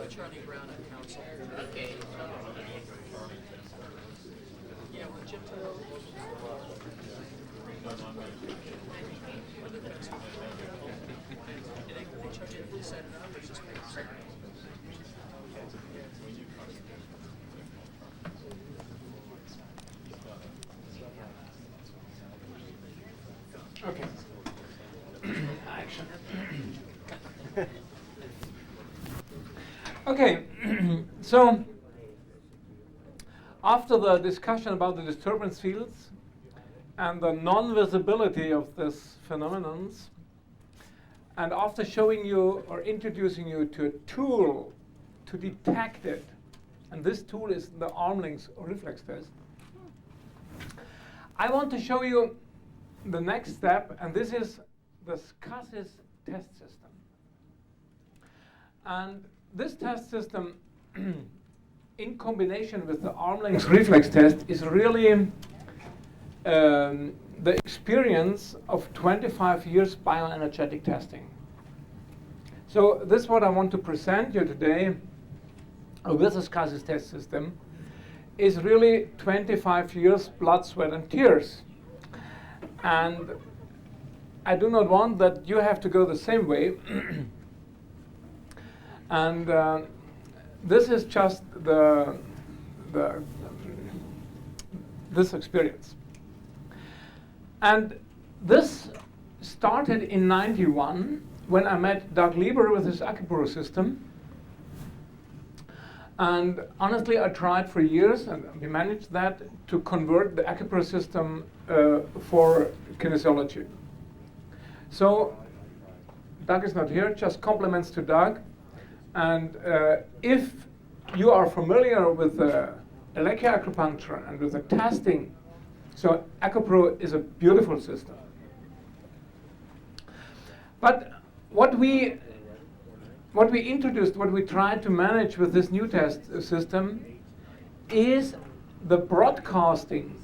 Charlie Brown at council. Okay. Yeah, with Jim Taylor. They charge you a set of numbers just pay. Okay. Action. Okay, so after the discussion about the disturbance fields and the non-visibility of these phenomenons, and after showing you or introducing you to a tool to detect it, and this tool is the arm length reflex test, I want to show you the next step, and this is the SCASIS test system. And this test system, in combination with the arm length reflex test, is really the experience of 25 years bioenergetic testing. So this is what I want to present you today with the SCASIS test system, is really 25 years blood, sweat, and tears. And I do not want that you have to go the same way. And this is just this experience. And this started in '91 when I met Doug Lieber with his Acupro system. And honestly, I tried for years, and we managed that, to convert the Acupro system for kinesiology. So Doug is not here, just compliments to Doug. And if you are familiar with electroacupuncture and with the testing, so Acupro is a beautiful system. But what we introduced, what we tried to manage with this new test system, is the broadcasting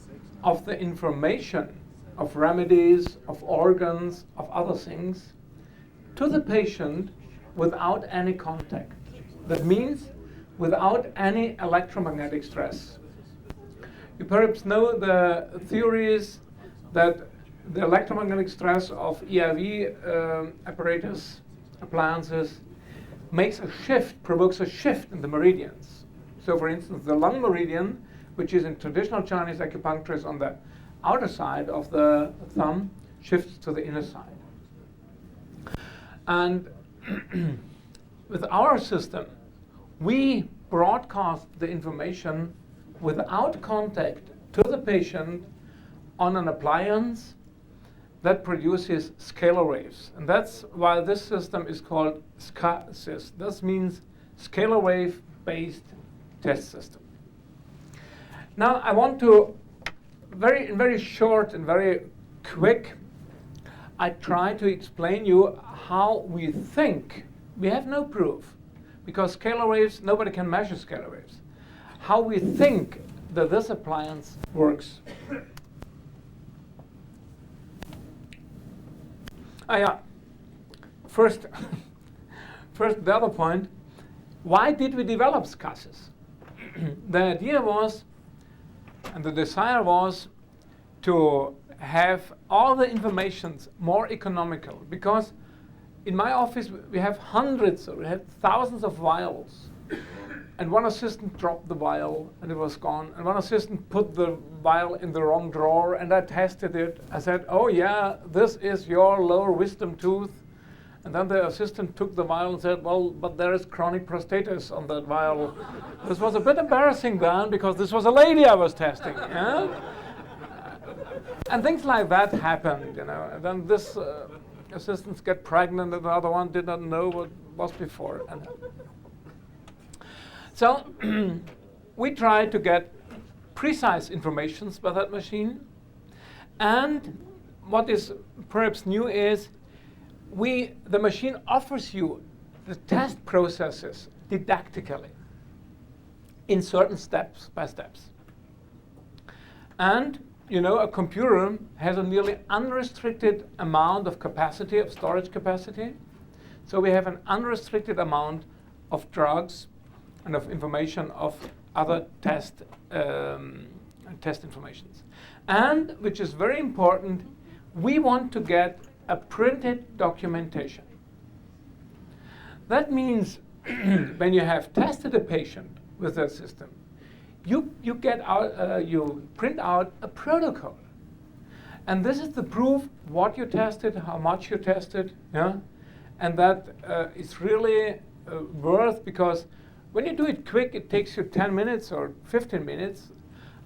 of the information of remedies, of organs, of other things to the patient without any contact. That means without any electromagnetic stress. You perhaps know the theories that the electromagnetic stress of EIV apparatus, appliances, provokes a shift in the meridians. So for instance, the lung meridian, which is in traditional Chinese acupuncture, is on the outer side of the thumb, shifts to the inner side. And with our system, we broadcast the information without contact to the patient on an appliance that produces scalar waves. And that's why this system is called SCASIS. This means scalar wave-based test system. Now I want to, in very short and very quick, I try to explain you how we think. We have no proof, because scalar waves, nobody can measure scalar waves. How we think that this appliance works. First, the other point, why did we develop SCASIS? The idea was, and the desire was, to have all the informations more economical, because in my office we have hundreds, or we have thousands of vials, and one assistant dropped the vial and it was gone, and one assistant put the vial in the wrong drawer, and I tested it. I said, oh yeah, this is your lower wisdom tooth. And then the assistant took the vial and said, well, but there is chronic prostatitis on that vial. This was a bit embarrassing then, because this was a lady I was testing. Yeah? And things like that happened, you know. And then this assistants get pregnant, and the other one did not know what was before. And so we tried to get precise information by that machine. And what is perhaps new is the machine offers you the test processes didactically in certain steps by steps. And you know, a computer has a nearly unrestricted amount of capacity, of storage capacity. So we have an unrestricted amount of drugs and of information of other test informations. And, which is very important, we want to get a printed documentation. That means when you have tested a patient with that system, you print out a protocol. And this is the proof what you tested, how much you tested, yeah? And that is really worth, because when you do it quick, it takes you 10 minutes or 15 minutes,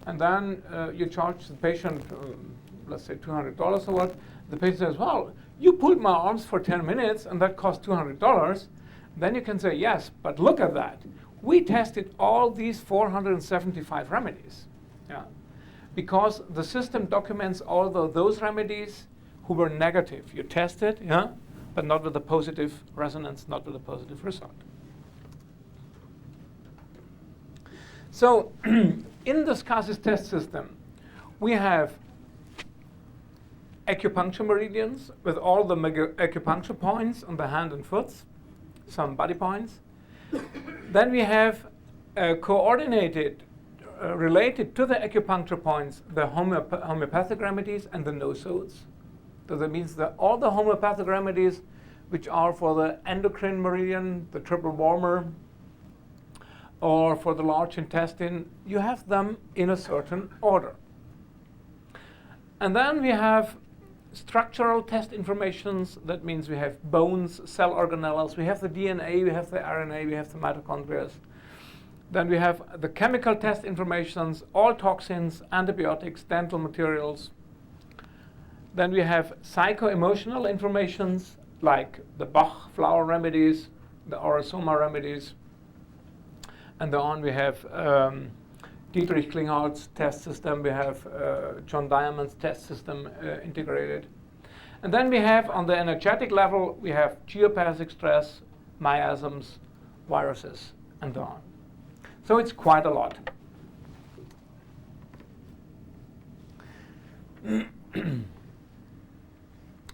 and then you charge the patient, let's say $200 or what. The patient says, well, you pulled my arms for 10 minutes, and that cost $200. Then you can say, yes, but look at that. We tested all these 475 remedies. Yeah. Because the system documents all those remedies who were negative. You tested, yeah, but not with a positive resonance, not with a positive result. So in this CASIS test system, we have acupuncture meridians with all the acupuncture points on the hand and foot, some body points. Then we have coordinated, related to the acupuncture points, the homeopathic remedies and the no-sodes. So that means that all the homeopathic remedies, which are for the endocrine meridian, the triple warmer, or for the large intestine, you have them in a certain order. And then we have structural test informations. That means we have bones, cell organelles, we have the DNA, we have the RNA, we have the mitochondria. Then we have the chemical test informations, all toxins, antibiotics, dental materials. Then we have psycho-emotional informations, like the Bach flower remedies, the Orasoma remedies. And on we have Dietrich Klinghart's test system, we have John Diamond's test system integrated. And then we have, on the energetic level, we have geopathic stress, miasms, viruses, and so on. So it's quite a lot.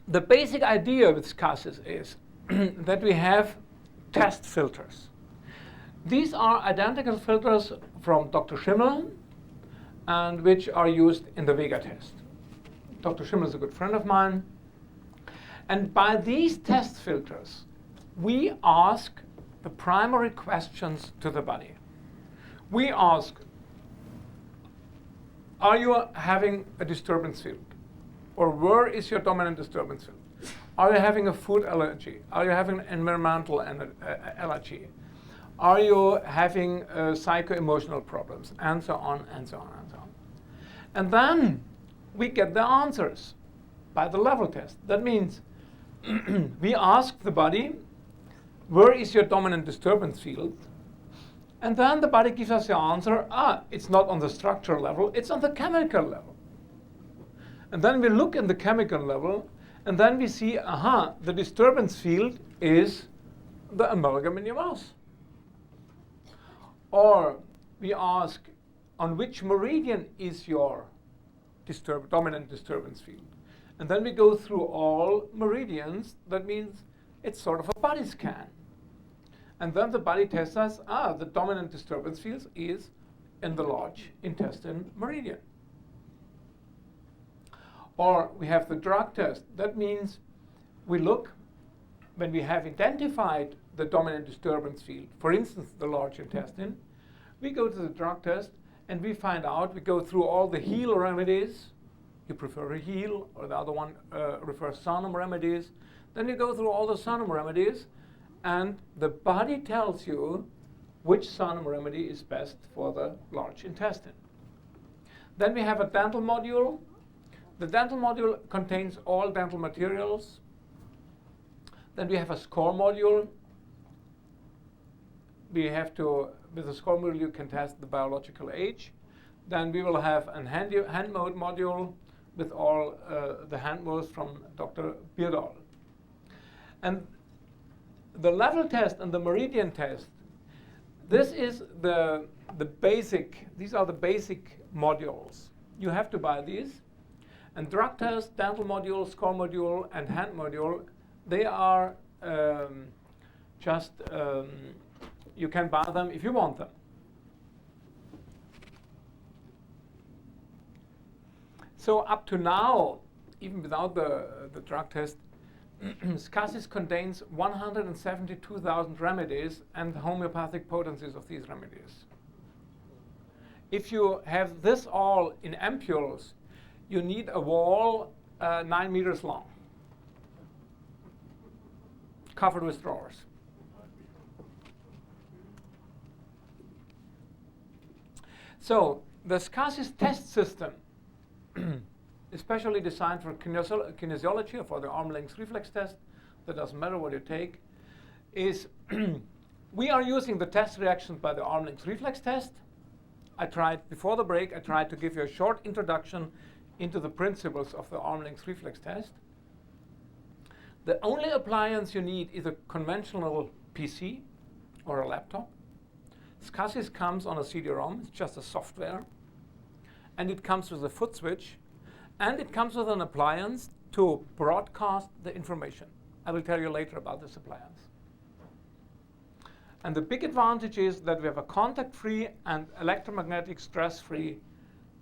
The basic idea with CASIS is that we have test filters. These are identical filters from Dr. Schimmel, and which are used in the Vega test. Dr. Schimmel is a good friend of mine. And by these test filters, we ask the primary questions to the body. We ask, are you having a disturbance field? Or where is your dominant disturbance field? Are you having a food allergy? Are you having an environmental allergy? Are you having psycho-emotional problems? And so on, and so on, and so on. And then we get the answers by the level test. That means we ask the body, where is your dominant disturbance field? And then the body gives us the answer, it's not on the structural level, it's on the chemical level. And then we look in the chemical level, and then we see, the disturbance field is the amalgam in your mouth. Or we ask, on which meridian is your dominant disturbance field? And then we go through all meridians. That means it's sort of a body scan. And then the body tells us, the dominant disturbance field is in the large intestine meridian. Or we have the drug test. That means we look, when we have identified the dominant disturbance field, for instance, the large intestine, we go to the drug test and we find out, we go through all the heal remedies. You prefer a heal, or the other one refers Sanum remedies. Then you go through all the Sanum remedies, and the body tells you which Sanum remedy is best for the large intestine. Then we have a dental module. The dental module contains all dental materials. Then we have a score module. We have to, with the score module, you can test the biological age. Then we will have a hand mode module with all the hand modes from Dr. Beardall. And the level test and the meridian test, this is the basic, these are the basic modules. You have to buy these. And drug test, dental module, score module, and hand module, they are just you can buy them if you want them. So up to now, even without the drug test, SCASIS contains 172,000 remedies and the homeopathic potencies of these remedies. If you have this all in ampules, you need a wall 9 meters long, covered with drawers. So the SCASIS test system, especially designed for kinesiology or for the arm length reflex test, that doesn't matter what you take, is we are using the test reactions by the arm length reflex test. Before the break, I tried to give you a short introduction into the principles of the arm length reflex test. The only appliance you need is a conventional PC or a laptop. SCASIS comes on a CD-ROM, it's just a software. And it comes with a foot switch. And it comes with an appliance to broadcast the information. I will tell you later about this appliance. And the big advantage is that we have a contact-free and electromagnetic stress-free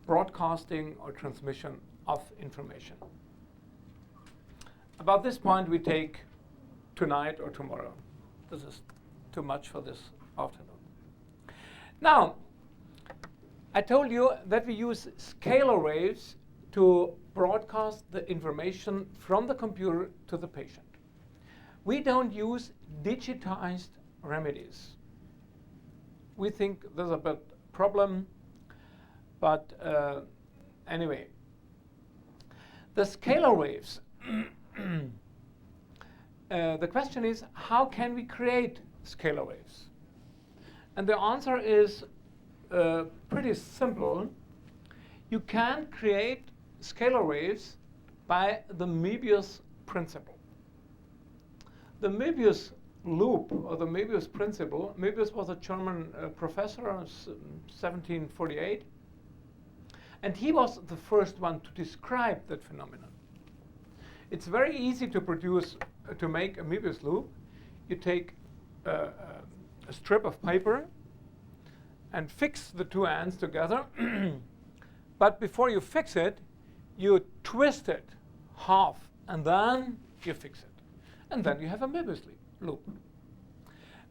broadcasting or transmission of information. About this point, we take tonight or tomorrow. This is too much for this afternoon. Now, I told you that we use scalar waves to broadcast the information from the computer to the patient. We don't use digitized remedies. We think there's a bit problem, but anyway. The scalar waves, the question is, how can we create scalar waves? And the answer is pretty simple. You can create scalar waves by the Möbius principle. The Möbius loop, or the Möbius principle, Möbius was a German professor in 1748, and he was the first one to describe that phenomenon. It's very easy to make a Möbius loop. You take a strip of paper and fix the two ends together, but before you fix it, you twist it half, and then you fix it. And then you have a Möbius loop.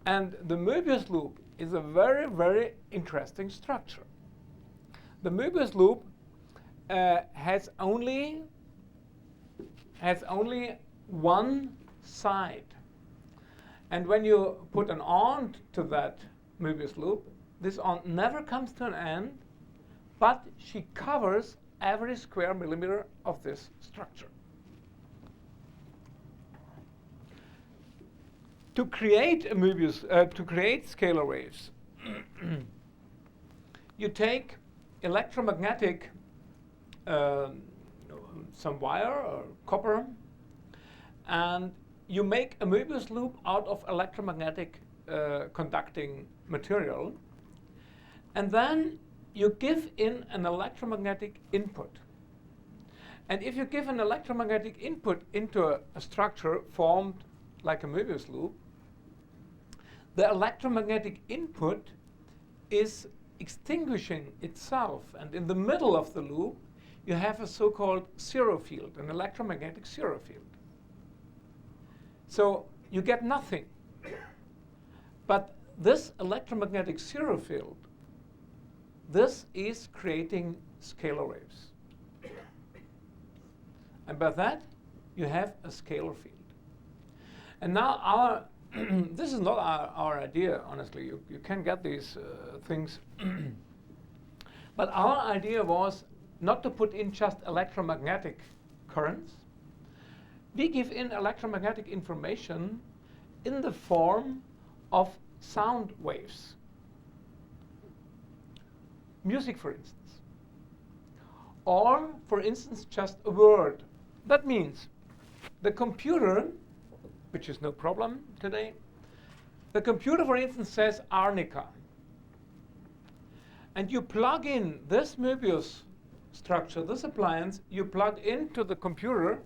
And the Möbius loop is a very, very interesting structure. The Möbius loop has only one side. And when you put an on to that Möbius loop, this on never comes to an end, but she covers every square millimeter of this structure. To create a to create scalar waves, you take electromagnetic, some wire or copper, and you make a Möbius loop out of electromagnetic conducting material, and then you give in an electromagnetic input. And if you give an electromagnetic input into a structure formed like a Möbius loop, the electromagnetic input is extinguishing itself. And in the middle of the loop, you have a so-called zero field, an electromagnetic zero field. So you get nothing. But this electromagnetic zero field, this is creating scalar waves. And by that, you have a scalar field. And now this is not our idea, honestly. You can get these things. But our idea was not to put in just electromagnetic currents. We give in electromagnetic information in the form of sound waves. Music, for instance. Or, for instance, just a word. That means the computer, which is no problem today, the computer, for instance, says arnica. And you plug in this Möbius structure, this appliance, you plug into the computer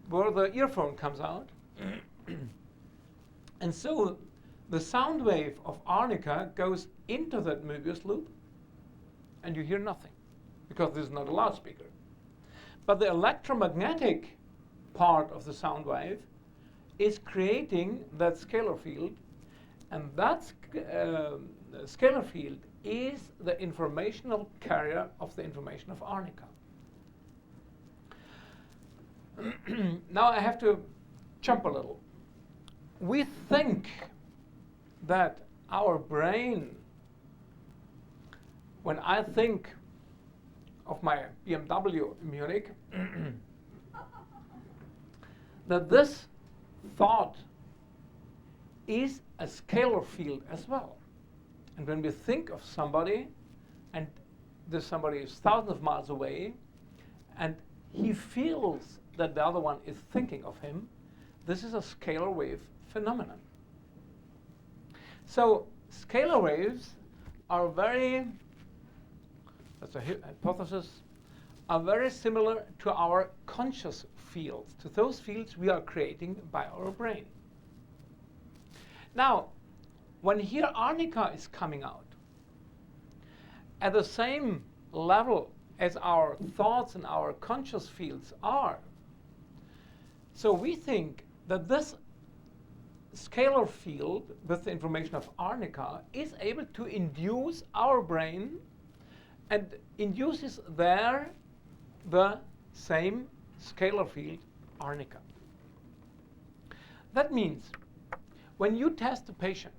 where the earphone comes out. And so the sound wave of arnica goes into that Möbius loop, and you hear nothing, because this is not a loudspeaker. But the electromagnetic part of the sound wave is creating that scalar field, and that scalar field is the informational carrier of the information of arnica. Now I have to jump a little. We think that our brain, when I think of my BMW in Munich, that this thought is a scalar field as well. And when we think of somebody, and this somebody is thousands of miles away, and he feels that the other one is thinking of him, this is a scalar wave phenomenon. So scalar waves are very, that's a hypothesis, are very similar to our conscious fields, to those fields we are creating by our brain. Now, when here arnica is coming out, at the same level as our thoughts and our conscious fields are, so we think that this scalar field with the information of arnica is able to induce our brain and induces there the same scalar field arnica. That means when you test a patient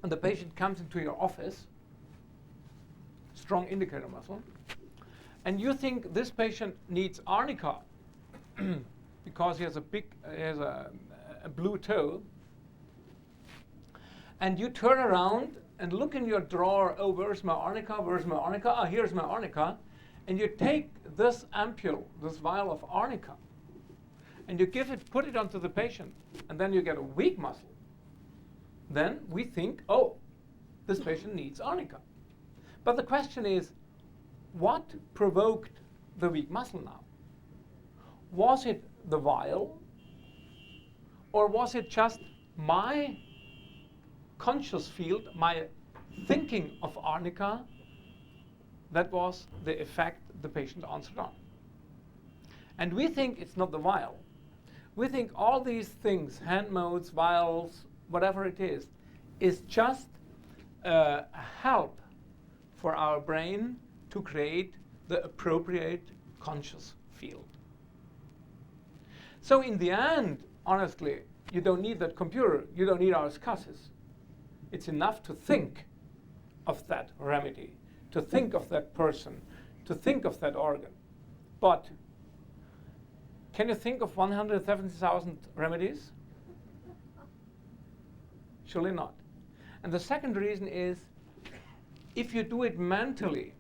and the patient comes into your office, strong indicator muscle, and you think this patient needs arnica because he has a blue toe, and you turn around and look in your drawer, oh, where's my arnica, where's my arnica, ah, here's my arnica, and you take this ampule, this vial of arnica, and you put it onto the patient, and then you get a weak muscle, then we think, oh, this patient needs arnica. But the question is, what provoked the weak muscle now? Was it the vial, or was it just my conscious field, my thinking of arnica, that was the effect the patient answered on? And we think it's not the vial. We think all these things, hand modes, vials, whatever it is just a help for our brain to create the appropriate conscious field. So in the end, honestly, you don't need that computer. You don't need our SCSIS. It's enough to think of that remedy, to think of that person, to think of that organ. But can you think of 170,000 remedies? Surely not. And the second reason is, if you do it mentally,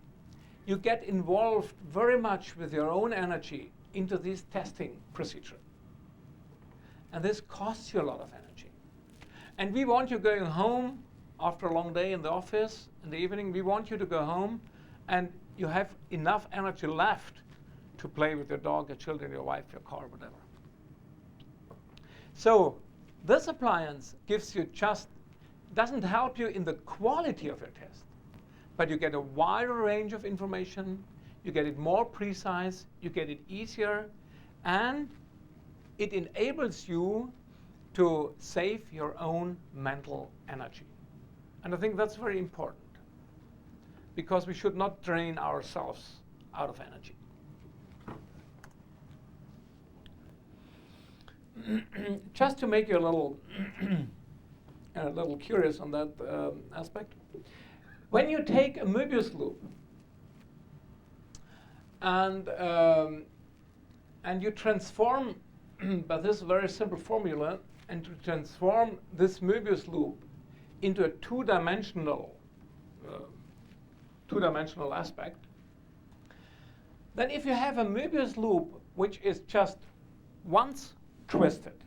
you get involved very much with your own energy into this testing procedure. And this costs you a lot of energy. And we want you going home after a long day in the office in the evening. We want you to go home and you have enough energy left to play with your dog, your children, your wife, your car, whatever. So this appliance gives you doesn't help you in the quality of your test, but you get a wider range of information, you get it more precise, you get it easier, and it enables you to save your own mental energy. And I think that's very important, because we should not drain ourselves out of energy. Just to make you a little curious on that aspect, when you take a Möbius loop and you transform by this very simple formula, and to transform this Möbius loop into a two-dimensional aspect, then if you have a Möbius loop which is just once twisted,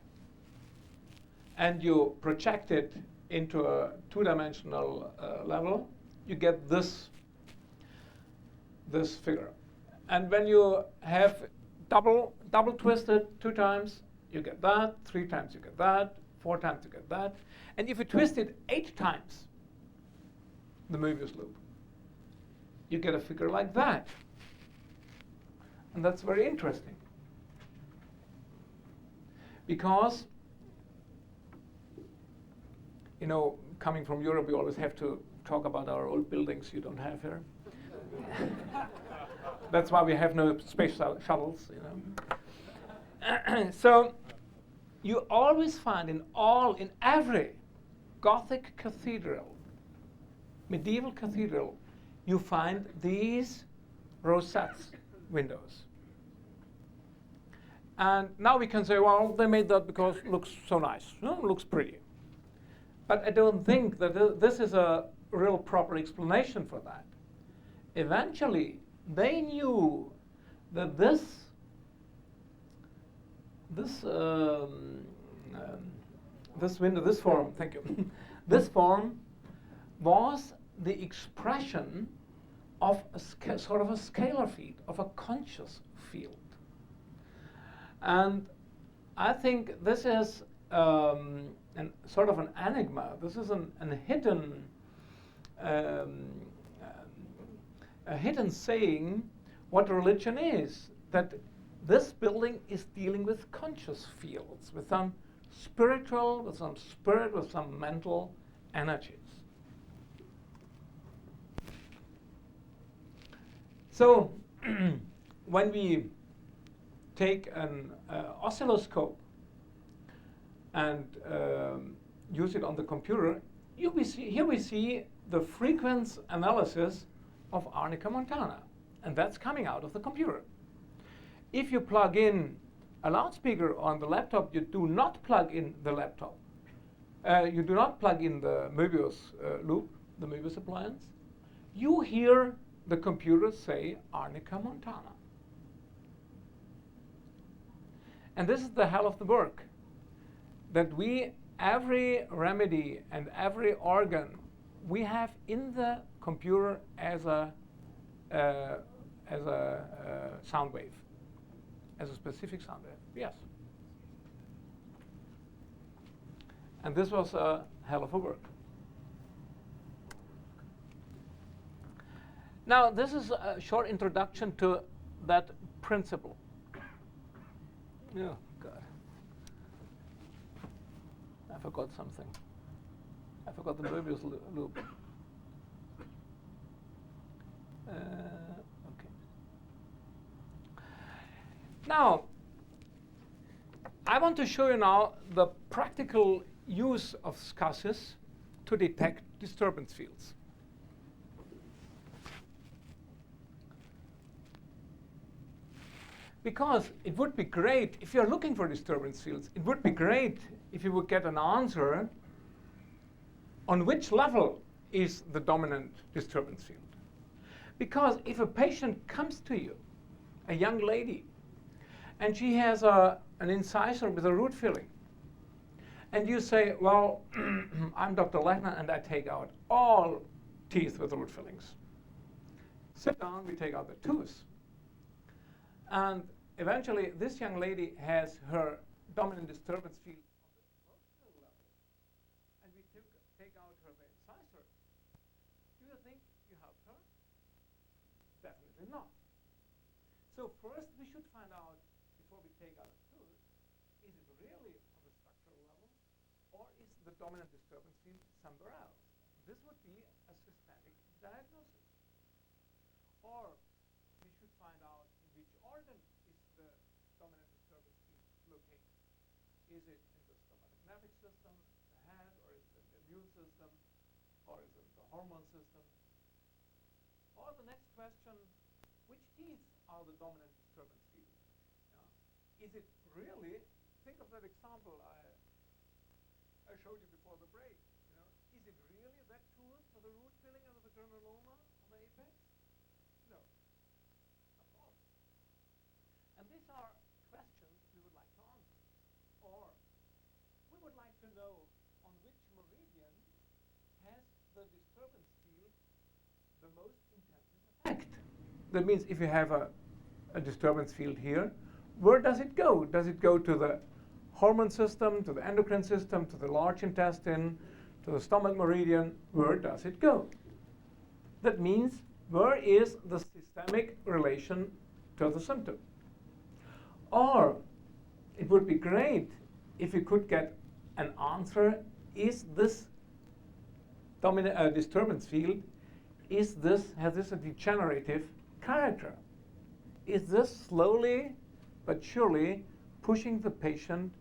and you project it into a two-dimensional level, you get this figure. And when you have double twisted 2 times, you get that, 3 times you get that, 4 times to get that. And if you twist it 8 times, the Möbius loop, you get a figure like that. And that's very interesting. Because, you know, coming from Europe, we always have to talk about our old buildings you don't have here. That's why we have no space shuttles, you know. So you always find in every Gothic cathedral, medieval cathedral, you find these rosettes windows. And now we can say, well, they made that because it looks so nice, you know, it looks pretty. But I don't think that this is a real proper explanation for that. Eventually, they knew that this window, this form, thank you, this form was the expression of a sort of a scalar field, of a conscious field. And I think this is sort of an enigma. This is a hidden saying what religion is, that this building is dealing with conscious fields, with some spiritual, with some spirit, with some mental energies. So when we take an oscilloscope and use it on the computer, here we see the frequency analysis of Arnica montana, and that's coming out of the computer. If you plug in a loudspeaker on the laptop, you do not plug in the laptop. You do not plug in the Möbius loop, the Möbius appliance. You hear the computer say Arnica montana. And this is the hell of the work, that every remedy and every organ, we have in the computer as a sound wave, as a specific sound wave. Yes. And this was a hell of a work. Now, this is a short introduction to that principle. Oh, God. I forgot something. I forgot the Möbius loop. Okay. Now, I want to show you now the practical use of SCSIS to detect disturbance fields. Because it would be great, if you're looking for disturbance fields, it would be great if you would get an answer on which level is the dominant disturbance field. Because if a patient comes to you, a young lady, and she has an incisor with a root filling, and you say, well, I'm Dr. Lechner, and I take out all teeth with root fillings. Sit down, we take out the tooth. And eventually, this young lady has her dominant disturbance field on the emotional level, and we take out her incisor. Do you think you helped her? Definitely not. So first, we should find out, before we take out a tooth, is it really on the structural level, or is the dominant disturbance field somewhere else? This would be a systemic diagnosis. Or we should find out in which organ is the dominant disturbance field located. Is it in the stomatic nervous system, the head, or is it the immune system, or is it the hormone system? Or the next question, which teeth are the dominant disturbance field? Is it really, think of that example I showed you before the break. Is it really that tooth with the root filling and the granuloma on the apex? No. Of course. And these are questions we would like to answer. Or we would like to know on which meridian has the disturbance field the most intensive effect. That means if you have a disturbance field here, where does it go? Does it go to the hormone system, to the endocrine system, to the large intestine, to the stomach meridian. Where does it go? That means, where is the systemic relation to the symptom? Or it would be great if you could get an answer, is this disturbance field, has this a degenerative character? Is this slowly but surely pushing the patient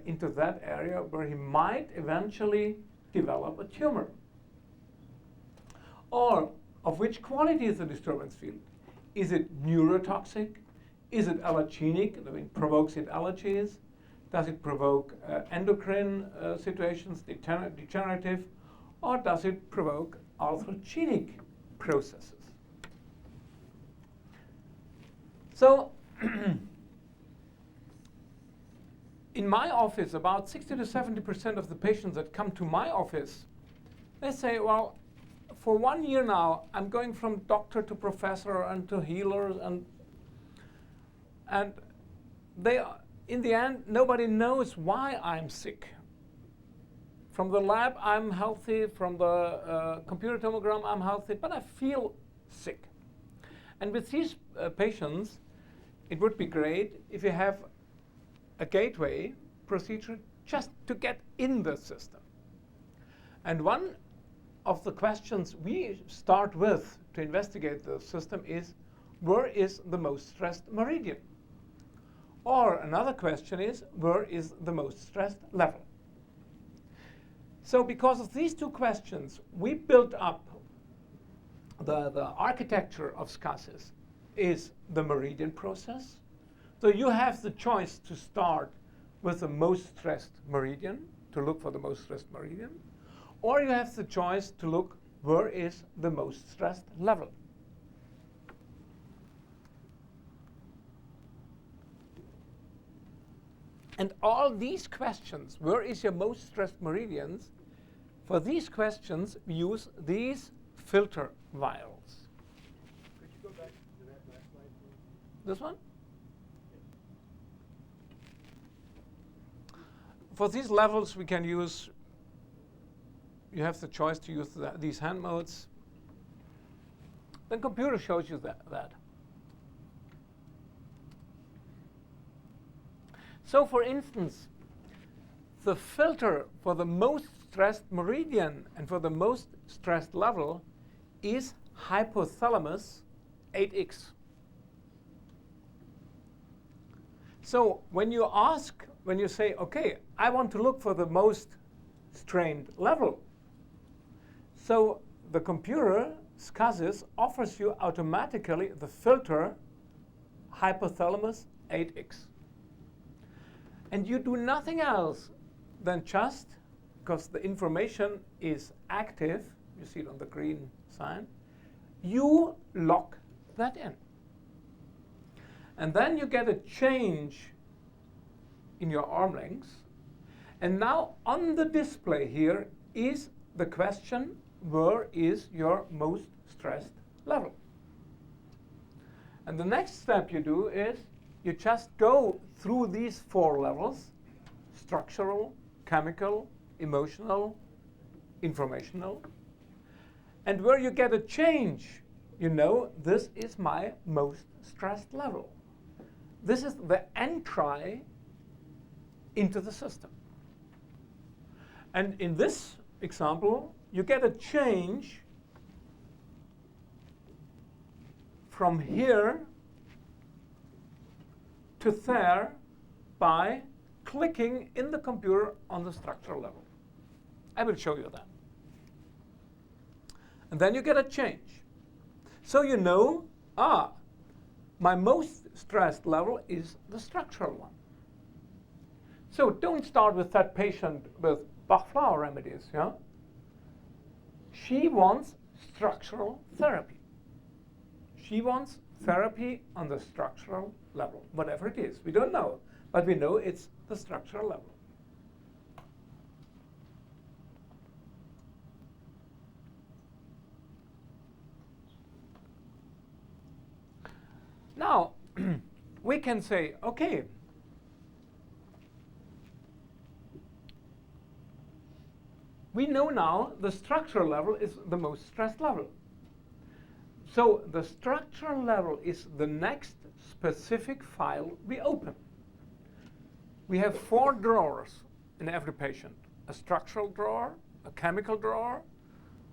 into that area where he might eventually develop a tumor? Or of which quality is the disturbance field? Is it neurotoxic? Is it allergenic? I mean, provokes it allergies? Does it provoke endocrine situations, degenerative? Or does it provoke arthrogenic processes? So, in my office, about 60 to 70% of the patients that come to my office, they say, well, for 1 year now, I'm going from doctor to professor and to healers, and they, in the end, nobody knows why I'm sick. From the lab, I'm healthy. From the computer tomogram, I'm healthy, but I feel sick. And with these patients, it would be great if you have a gateway procedure just to get in the system. And one of the questions we start with to investigate the system is, where is the most stressed meridian? Or another question is, where is the most stressed level? So because of these two questions, we built up the architecture of SCASIS is the meridian process. So you have the choice to start with the most stressed meridian, to look for the most stressed meridian, or you have the choice to look where is the most stressed level. And all these questions, where is your most stressed meridians, for these questions we use these filter vials. Could you go back to that last slide, please? This one? For these levels, we can use, you have the choice to use these hand modes. The computer shows you that. So for instance, the filter for the most stressed meridian and for the most stressed level is hypothalamus 8X. So when you say, okay, I want to look for the most strained level, so the computer, SCASIS, offers you automatically the filter hypothalamus 8X. And you do nothing else than just, because the information is active, you see it on the green sign, you lock that in. And then you get a change in your arm length. And now on the display here is the question, where is your most stressed level? And the next step you do is you just go through these 4 levels: structural, chemical, emotional, informational. And where you get a change, you know this is my most stressed level. This is the entry into the system. And in this example, you get a change from here to there by clicking in the computer on the structural level. I will show you that. And then you get a change. So you know, my most stressed level is the structural one. So don't start with that patient with Bach flower remedies. Yeah? She wants structural therapy. She wants therapy on the structural level, whatever it is. We don't know, but we know it's the structural level. Now, we can say, okay, we know now the structural level is the most stressed level. So the structural level is the next specific file we open. We have 4 drawers in every patient: a structural drawer, a chemical drawer,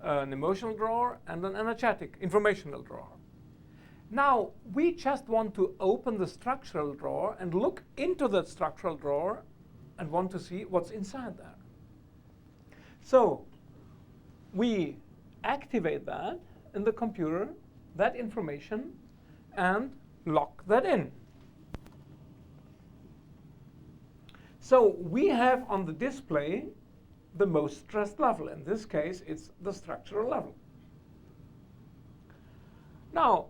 an emotional drawer, and an energetic, informational drawer. Now, we just want to open the structural drawer and look into that structural drawer and want to see what's inside there. So we activate that in the computer, that information, and lock that in. So we have on the display the most stressed level. In this case, it's the structural level. Now,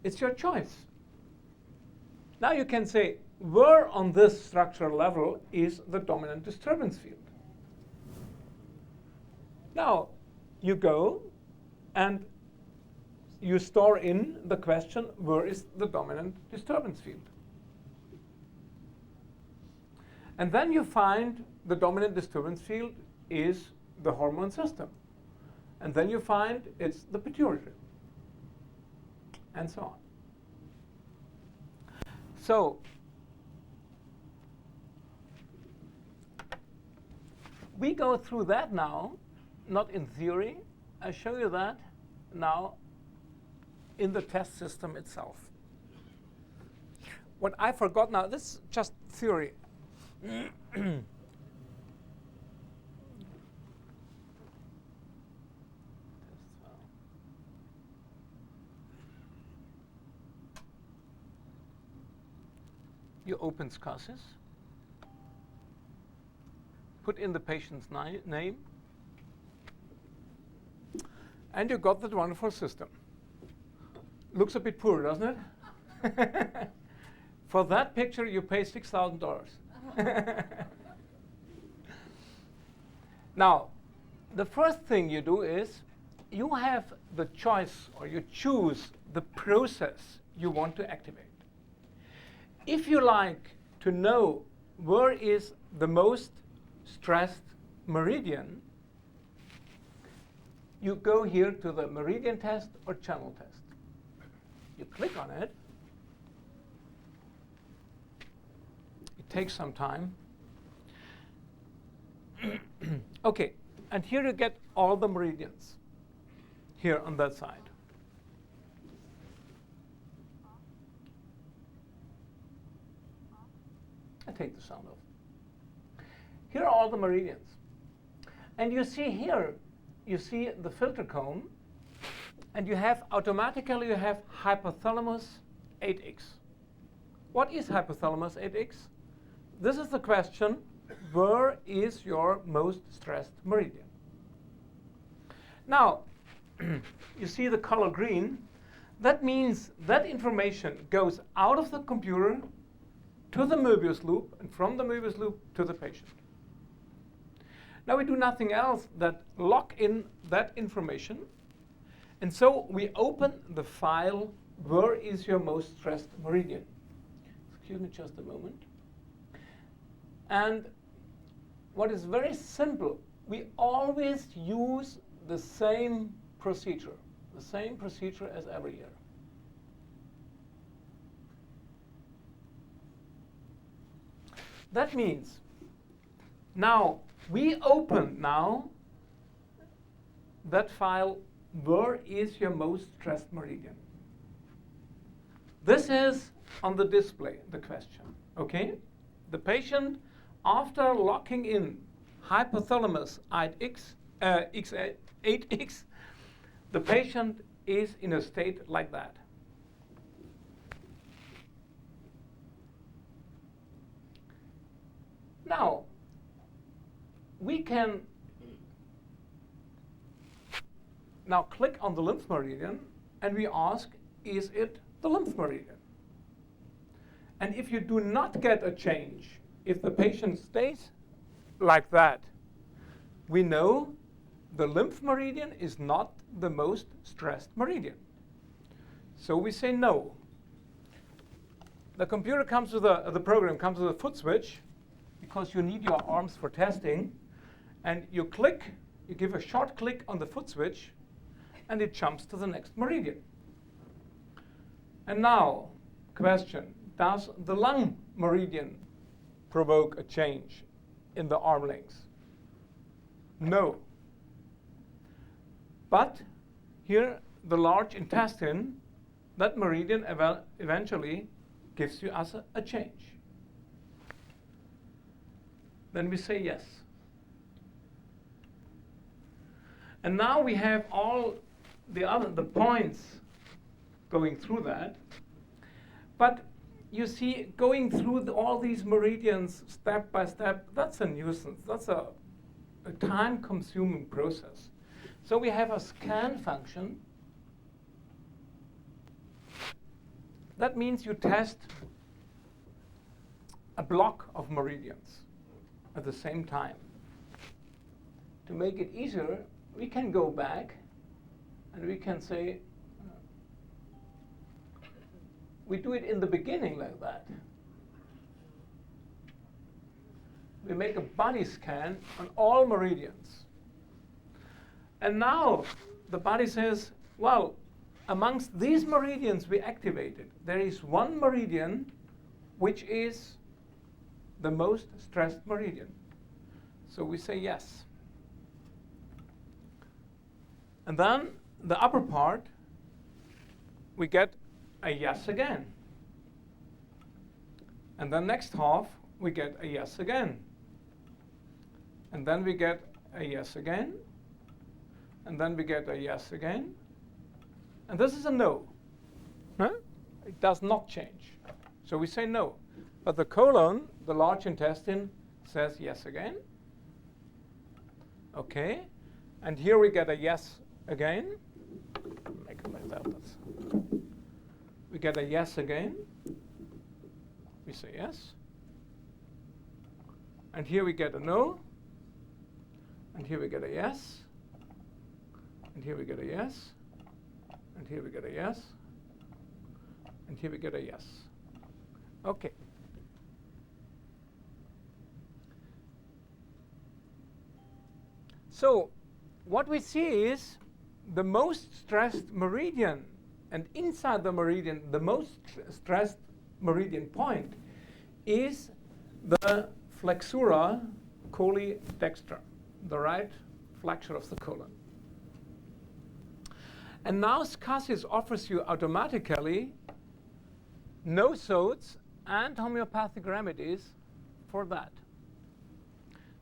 it's your choice. Now you can say, where on this structural level is the dominant disturbance field? Now, you go and you store in the question, where is the dominant disturbance field? And then you find the dominant disturbance field is the hormone system. And then you find it's the pituitary, and so on. So we go through that now, not in theory. I show you that now in the test system itself. What I forgot now, this is just theory. You open SCSIS, put in the patient's name, and you got that wonderful system. Looks a bit poor, doesn't it? For that picture, you pay $6,000. Now, the first thing you do is you have the choice, or you choose the process you want to activate. If you like to know where is the most stressed meridian, you go here to the meridian test or channel test. You click on it. It takes some time. OK, and here you get all the meridians here on that side. I take the sound off. Here are all the meridians. And you see here, you see the filter cone, and you have automatically you have hypothalamus 8x. What is hypothalamus 8x? This is the question, where is your most stressed meridian? Now, you see the color green. That means that information goes out of the computer to the Möbius loop, and from the Möbius loop to the patient. Now we do nothing else than lock in that information. And so we open the file, where is your most stressed meridian? Excuse me just a moment. And what is very simple, we always use the same procedure as every year. That means now we open now that file, where is your most stressed meridian? This is on the display, the question, okay? The patient, after locking in hypothalamus 8x, the patient is in a state like that. Now, we can now click on the lymph meridian, and we ask, is it the lymph meridian? And if you do not get a change, if the patient stays like that, we know the lymph meridian is not the most stressed meridian. So we say no. The computer comes with the program comes with a foot switch, because you need your arms for testing, and you click you give a short click on the foot switch, and it jumps to the next meridian. And now, question, does the lung meridian provoke a change in the arm length? No. But here, the large intestine, that meridian eventually gives you us a change. Then we say yes. And now we have all the points going through that. But you see, going through all these meridians step by step, that's a nuisance. That's a time-consuming process. So we have a scan function. That means you test a block of meridians at the same time. To make it easier, we can go back and we can say, we do it in the beginning like that. We make a body scan on all meridians. And now the body says, well, amongst these meridians we activated, there is one meridian which is the most stressed meridian. So we say yes. And then the upper part, we get a yes again. And then next half, we get a yes again. And then we get a yes again. And then we get a yes again. And this is a no. Huh? It does not change. So we say no. But the colon, the large intestine, says yes again. Okay. And here we get a yes again. Make it like that. We get a yes again. We say yes. And here we get a no. And here we get a yes. And here we get a yes. And here we get a yes. And here we get a yes. Okay. So what we see is the most stressed meridian, and inside the meridian, the most stressed meridian point is the flexura coli dextra, the right flexure of the colon. And now SCASIS offers you automatically nosodes and homeopathic remedies for that.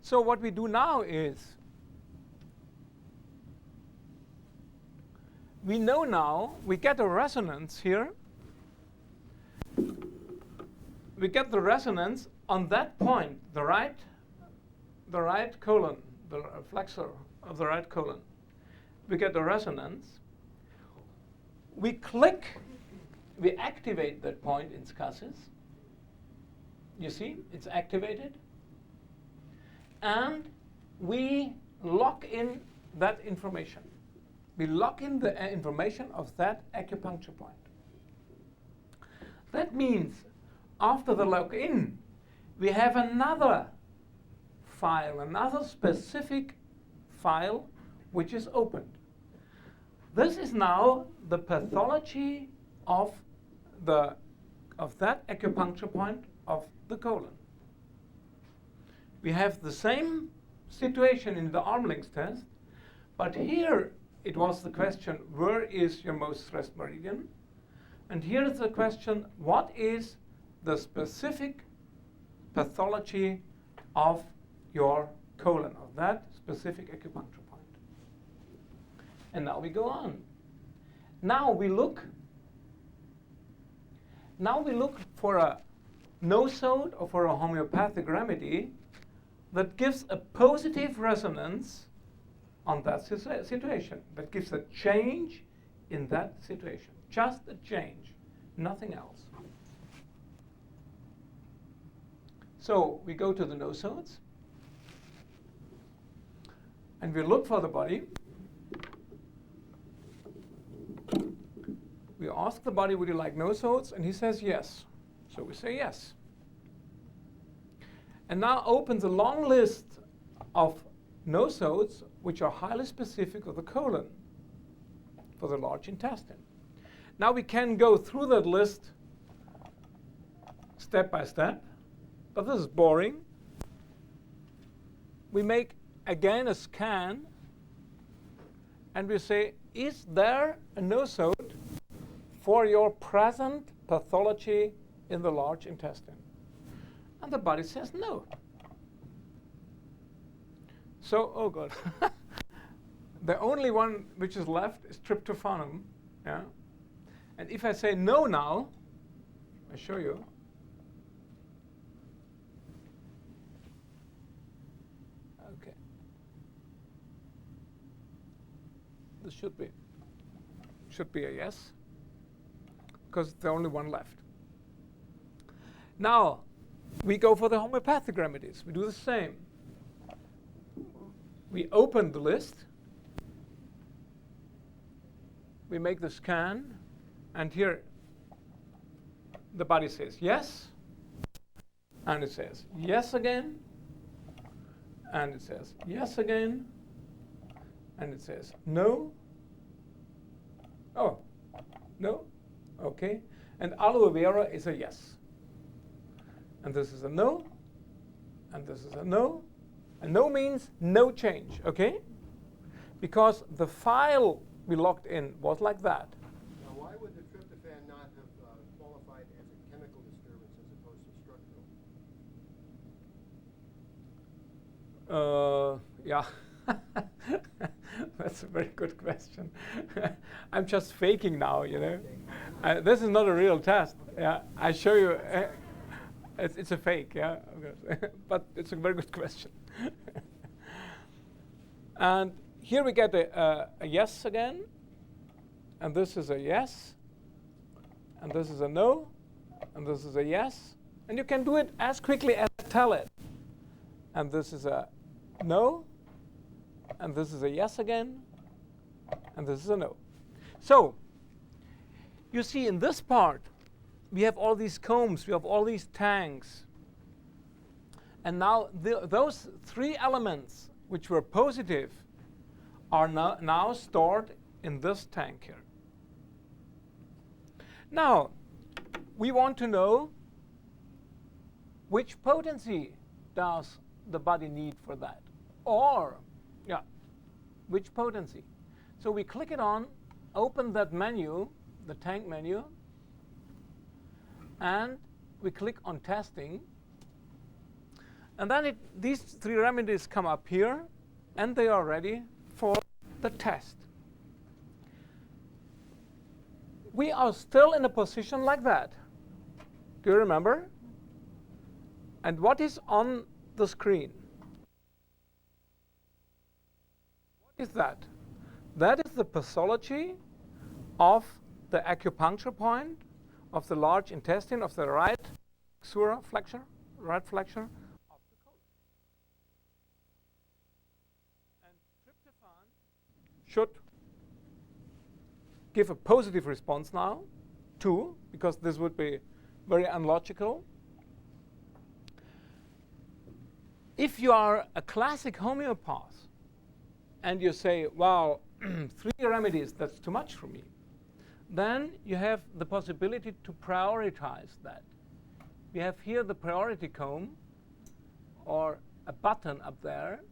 So what we do now is, we know now, we get a resonance here. We get the resonance on that point, the right colon, the flexor of the right colon. We get the resonance. We click, we activate that point in SCASIS. You see, it's activated. And we lock in that information. We lock in the information of that acupuncture point. That means after the lock-in, we have another file, another specific file which is opened. This is now the pathology of that acupuncture point of the colon. We have the same situation in the arm length test, but here it was the question, where is your most stressed meridian? And here is the question, what is the specific pathology of your colon, of that specific acupuncture point? And now we go on. Now we look for a nosode or for a homeopathic remedy that gives a positive resonance on that situation, that gives a change in that situation. Just a change, nothing else. So we go to the nosodes, and we look for the body. We ask the body, would you like nosodes? And he says yes. So we say yes. And now opens a long list of nosodes which are highly specific of the colon for the large intestine. Now we can go through that list step by step, but this is boring. We make again a scan and we say, is there a nosode for your present pathology in the large intestine? And the body says no. So, oh God. The only one which is left is tryptophanum. Yeah? And if I say no now, I show you. Okay. This should be a yes, because it's the only one left. Now, we go for the homeopathic remedies. We do the same. We open the list. We make the scan. And here, the body says yes. And it says yes again. And it says yes again. And it says no. Oh, no. OK. And aloe vera is a yes. And this is a no. And this is a no. And no means no change, OK? Because the file we logged in was like that. Now, why would the tryptophan not have qualified as a chemical disturbance as opposed to structural? Yeah. That's a very good question. I'm just faking now, you know. This is not a real test. Yeah, I show you. It's a fake, yeah. But it's a very good question. And here we get a yes again. And this is a yes. And this is a no. And this is a yes. And you can do it as quickly as I tell it. And this is a no. And this is a yes again. And this is a no. So you see in this part, we have all these combs. We have all these tanks. And now those three elements which were positive are now stored in this tank here. Now, we want to know which potency does the body need for that. Or, yeah, which potency. So we click it on, open that menu, the tank menu, and we click on testing. And then these three remedies come up here, and they are ready for the test. We are still in a position like that. Do you remember? And what is on the screen? What is that? That is the pathology of the acupuncture point of the large intestine of the right sura flexure, right flexure of the colon. And tryptophan should give a positive response now, 2, because this would be very unlogical. If you are a classic homeopath and you say, wow, 3 remedies, that's too much for me, then you have the possibility to prioritize that. We have here the priority comb, or a button up there.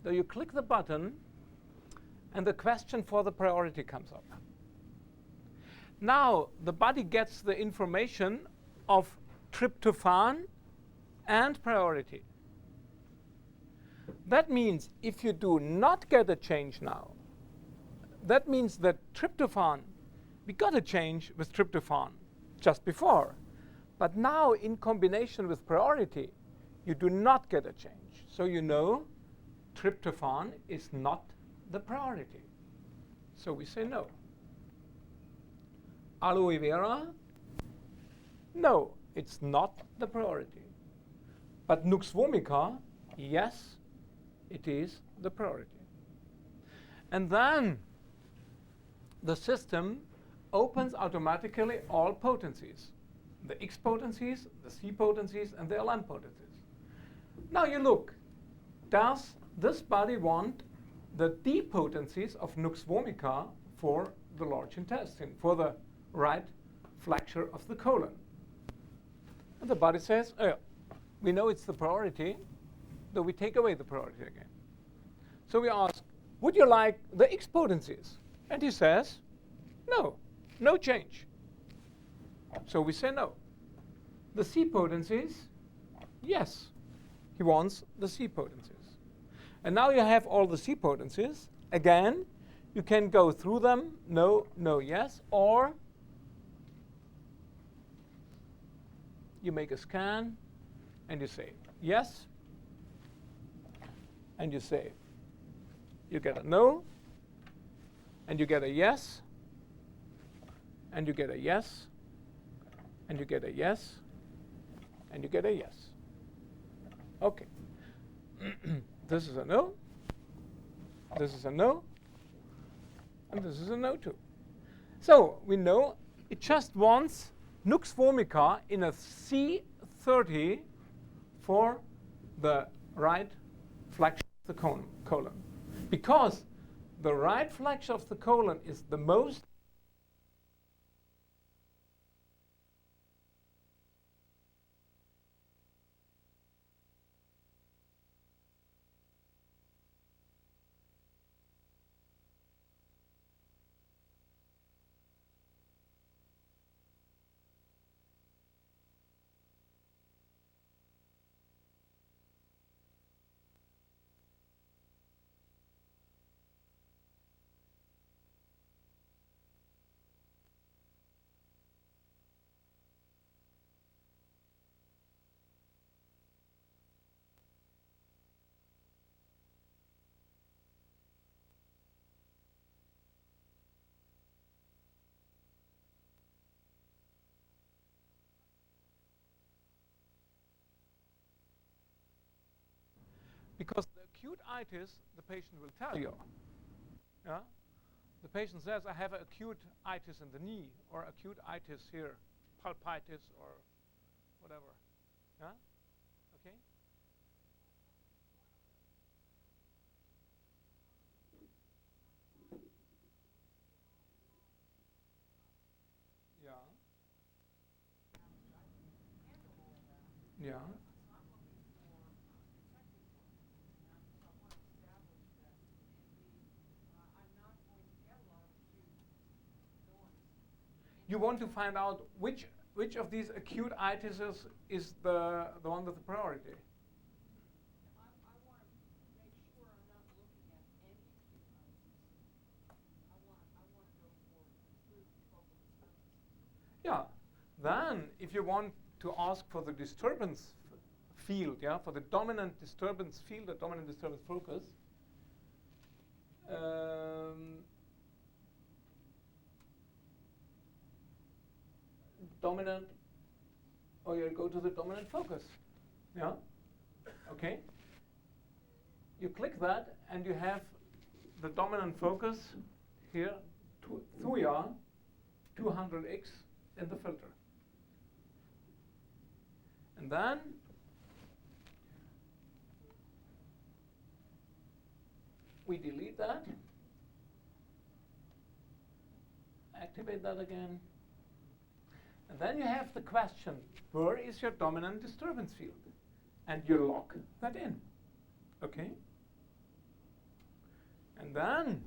So you click the button, and the question for the priority comes up. Now the body gets the information of tryptophan and priority. That means if you do not get a change now, that means that tryptophan, we got a change with tryptophan just before. But now in combination with priority, you do not get a change. So you know tryptophan is not the priority. So we say no. Aloe vera, no, it's not the priority. But Nux vomica, yes, it is the priority. And then the system opens automatically all potencies. The X potencies, the C potencies, and the LM potencies. Now you look, does this body wants the depotencies of nux vomica for the large intestine, for the right flexure of the colon. And the body says, oh, yeah, we know it's the priority, so we take away the priority again. So we ask, would you like the expotencies? And he says, no, no change. So we say no. The C potencies, yes. He wants the C potencies. And now you have all the C potencies. Again, you can go through them, no, no, yes, or you make a scan and you say yes, and you say you get a no, and you get a yes, and you get a yes, and you get a yes, and you get a yes. Okay. This is a no, this is a no, and this is a no too. So we know it just wants nux vomica in a C30 for the right flexion of the colon. Because the right flexion of the colon is the most because the acute itis, the patient will tell you. Yeah? The patient says, I have acute itis in the knee, or acute itis here, pulpitis, or whatever. Yeah? Okay? Yeah. Yeah. You want to find out which of these acute itises is the one with the priority. I want to make sure I'm not looking at any acute itis. I want to go for true focal disturbance. Yeah. Then, if you want to ask for the disturbance field, yeah, for the dominant disturbance field, the dominant disturbance focus, dominant, or you go to the dominant focus. Yeah? Okay? You click that, and you have the dominant focus here, Thuya 200X in the filter. And then we delete that, activate that again. And then you have the question, where is your dominant disturbance field? And you lock that in. Okay? And then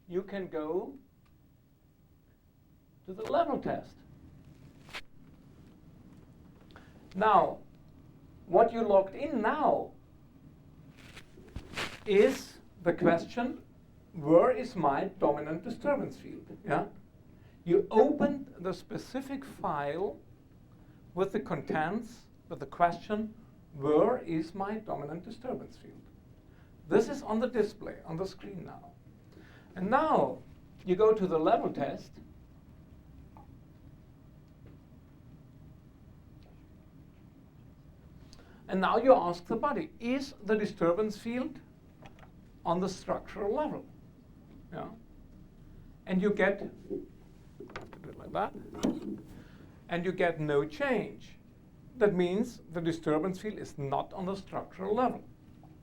you can go to the level test. Now, what you locked in now is the question, where is my dominant disturbance field? Yeah? You opened the specific file with the contents, with the question, where is my dominant disturbance field? This is on the display, on the screen now. And now, you go to the level test. And now you ask the body, is the disturbance field on the structural level? Yeah. And you get, do it like that, and you get no change. That means the disturbance field is not on the structural level.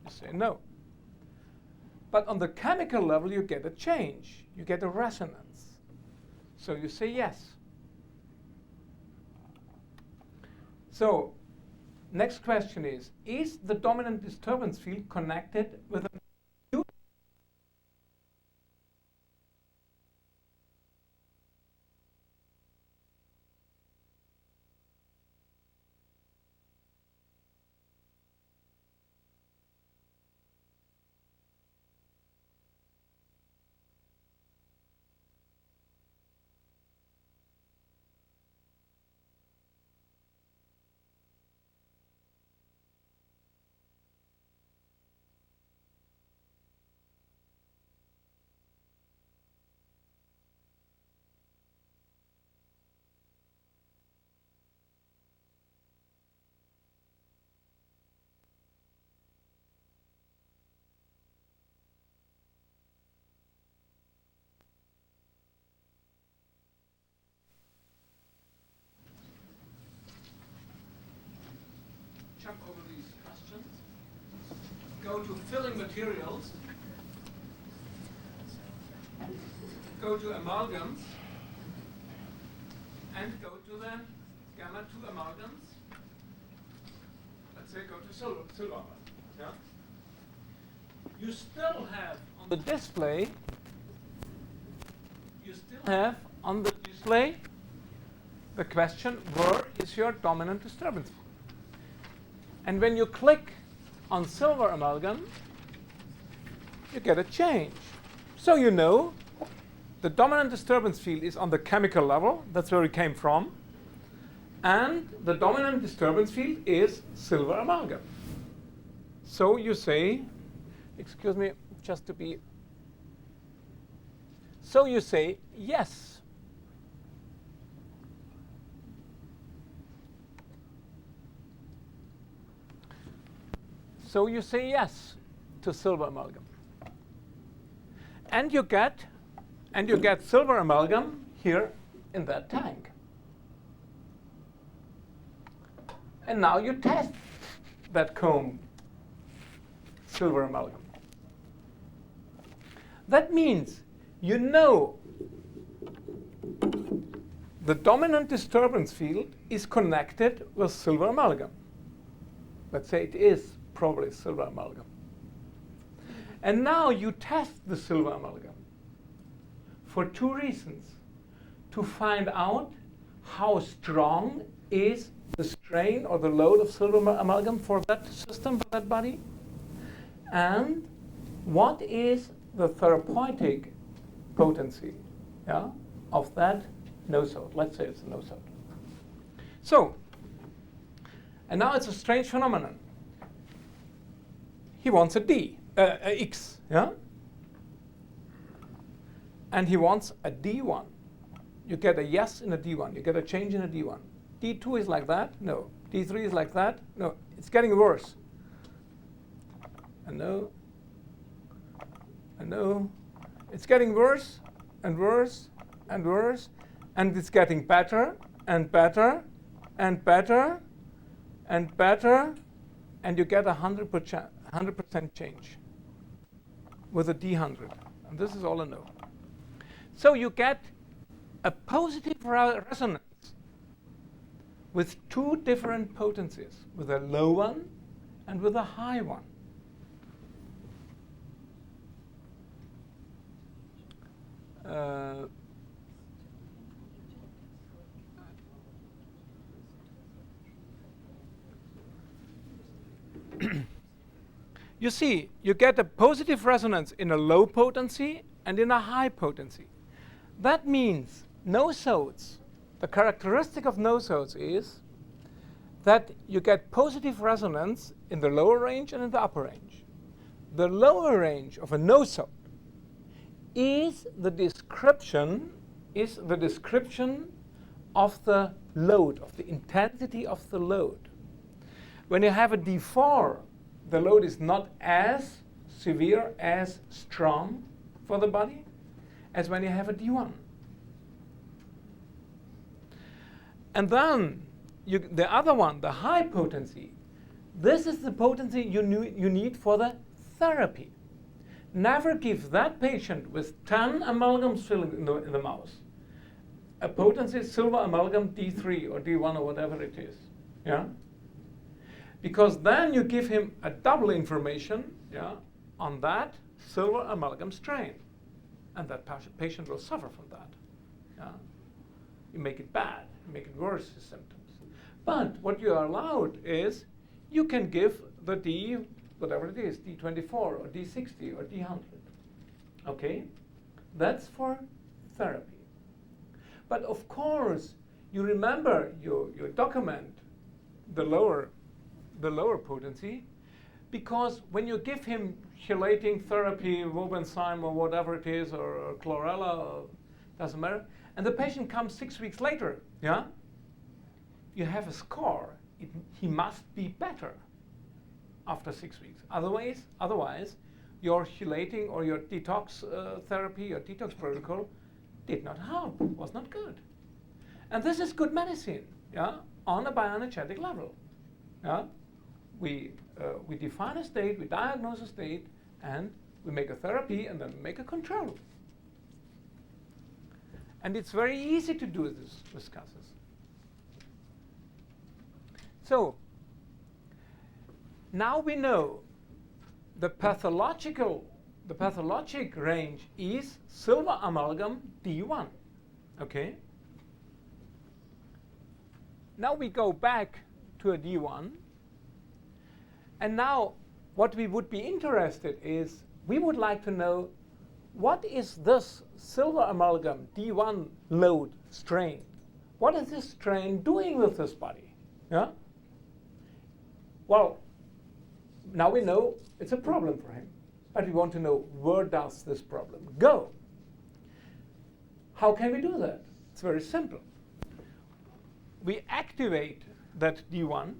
You say no. But on the chemical level, you get a change. You get a resonance. So you say yes. So next question is the dominant disturbance field connected with a new? Jump over these questions. Go to filling materials. Go to amalgams. And go to the gamma 2 amalgams. Let's say go to silver amalgam. Yeah? You still have on the display, the question, where is your dominant disturbance? And when you click on silver amalgam, you get a change. So you know the dominant disturbance field is on the chemical level. That's where it came from. And the dominant disturbance field is silver amalgam. So you say, excuse me, just to be. So you say yes. So you say yes to silver amalgam. And you get silver amalgam here in that tank. And now you test that comb silver amalgam. That means you know the dominant disturbance field is connected with silver amalgam. Let's say it is probably silver amalgam. And now you test the silver amalgam for two reasons. To find out how strong is the strain or the load of silver amalgam for that system, for that body, and what is the therapeutic potency, yeah, of that nosode. Let's say it's a nosode. So, and now it's a strange phenomenon. He wants a X, yeah? And he wants a D1. You get a yes in a D1. You get a change in a D1. D2 is like that? No. D3 is like that? No. It's getting worse. And no. And no. It's getting worse and worse and worse. And it's getting better and better and better and better. And you get 100% change with a D100. And this is all a no. So you get a positive resonance with two different potencies, with a low one and with a high one. You see, you get a positive resonance in a low potency and in a high potency. That means nosodes, the characteristic of nosodes is that you get positive resonance in the lower range and in the upper range. The lower range of a nosode is the description of the load, of the intensity of the load. When you have a D4, the load is not as severe, as strong for the body as when you have a D1. And then the other one, the high potency, This is the potency you need for the therapy. Never give that patient with 10 amalgams filling in the mouth a potency silver amalgam D3 or D1 or whatever it is. Yeah? Because then you give him a double information, yeah, on that silver amalgam strain. And that patient will suffer from that. Yeah? You make it bad, you make it worse, his symptoms. But what you are allowed is you can give the D, whatever it is, D24 or D60 or D100. Okay? That's for therapy. But of course, you remember, you document the lower potency, because when you give him chelating therapy, Wobenzyme or whatever it is, or chlorella, or doesn't matter, and the patient comes 6 weeks later, yeah, you have a score. He must be better after 6 weeks. Otherwise, your chelating or your detox therapy, your detox protocol did not help, was not good. And this is good medicine, yeah, on a bioenergetic level. Yeah? We define a state, we diagnose a state, and we make a therapy, and then we make a control. And it's very easy to do this with CASs. So, now we know the pathologic range is silver amalgam D1. Okay? Now we go back to a D1. And now what we would be interested is, we would like to know, what is this silver amalgam D1 load strain? What is this strain doing with this body? Yeah? Well, now we know it's a problem for him. But we want to know, where does this problem go? How can we do that? It's very simple. We activate that D1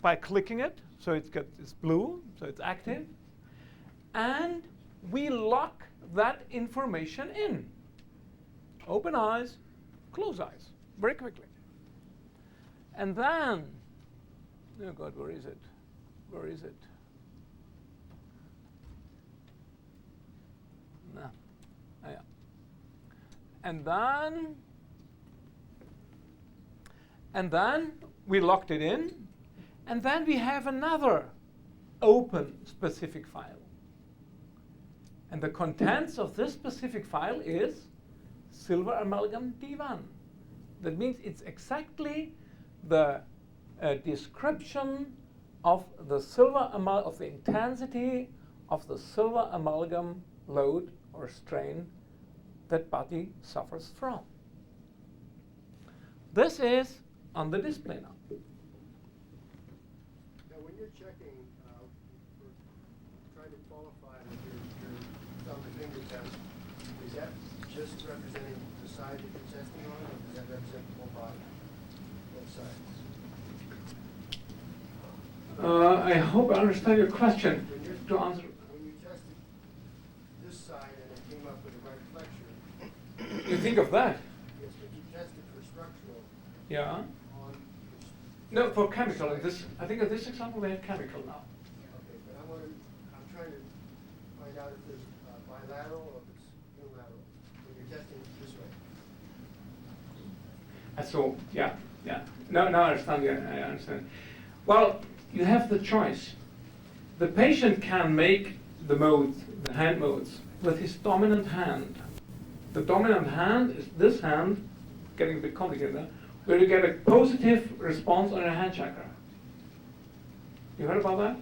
by clicking it, so it's blue, so it's active, and we lock that information in. Open eyes, close eyes, very quickly. And then, oh God, where is it? Where is it? No. Oh, yeah. And then we locked it in, and then we have another open specific file. And the contents of this specific file is silver amalgam D1. That means it's exactly the description of the of the intensity of the silver amalgam load or strain that body suffers from. This is on the display now. Now, when you're checking for trying to qualify your thumb and finger test, is that just representing the side that you're testing on, or does that represent the whole body, both sides? I hope I understand your question. To answer. When you tested this side and it came up with a right flexure. You think of that? Yes, but you tested for structural. Yeah. On No, for chemical. I think in this example we have chemical now. okay, but I'm trying to find out if there's bilateral or if it's unilateral when you're testing this way. So yeah. Now I understand. Yeah, I understand. Well, you have the choice. The patient can make the modes, the hand modes, with his dominant hand. The dominant hand is this hand, getting a bit complicated now, where you get a positive response on your hand chakra. You heard about that?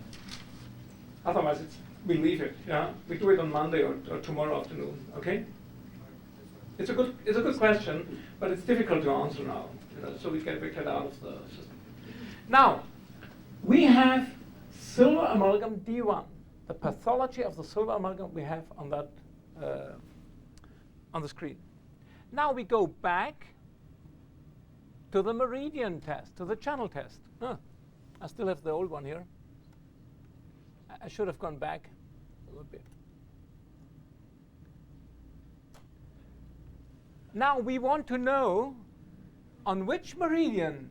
Otherwise, we leave it. Yeah, we do it on Monday or tomorrow afternoon. Okay? It's a good question, but it's difficult to answer now. So we get out of the system. Now, we have silver amalgam D1. The pathology of the silver amalgam we have on that on the screen. Now we go back to the meridian test, to the channel test. I still have the old one here. I should have gone back a little bit. Now we want to know on which meridian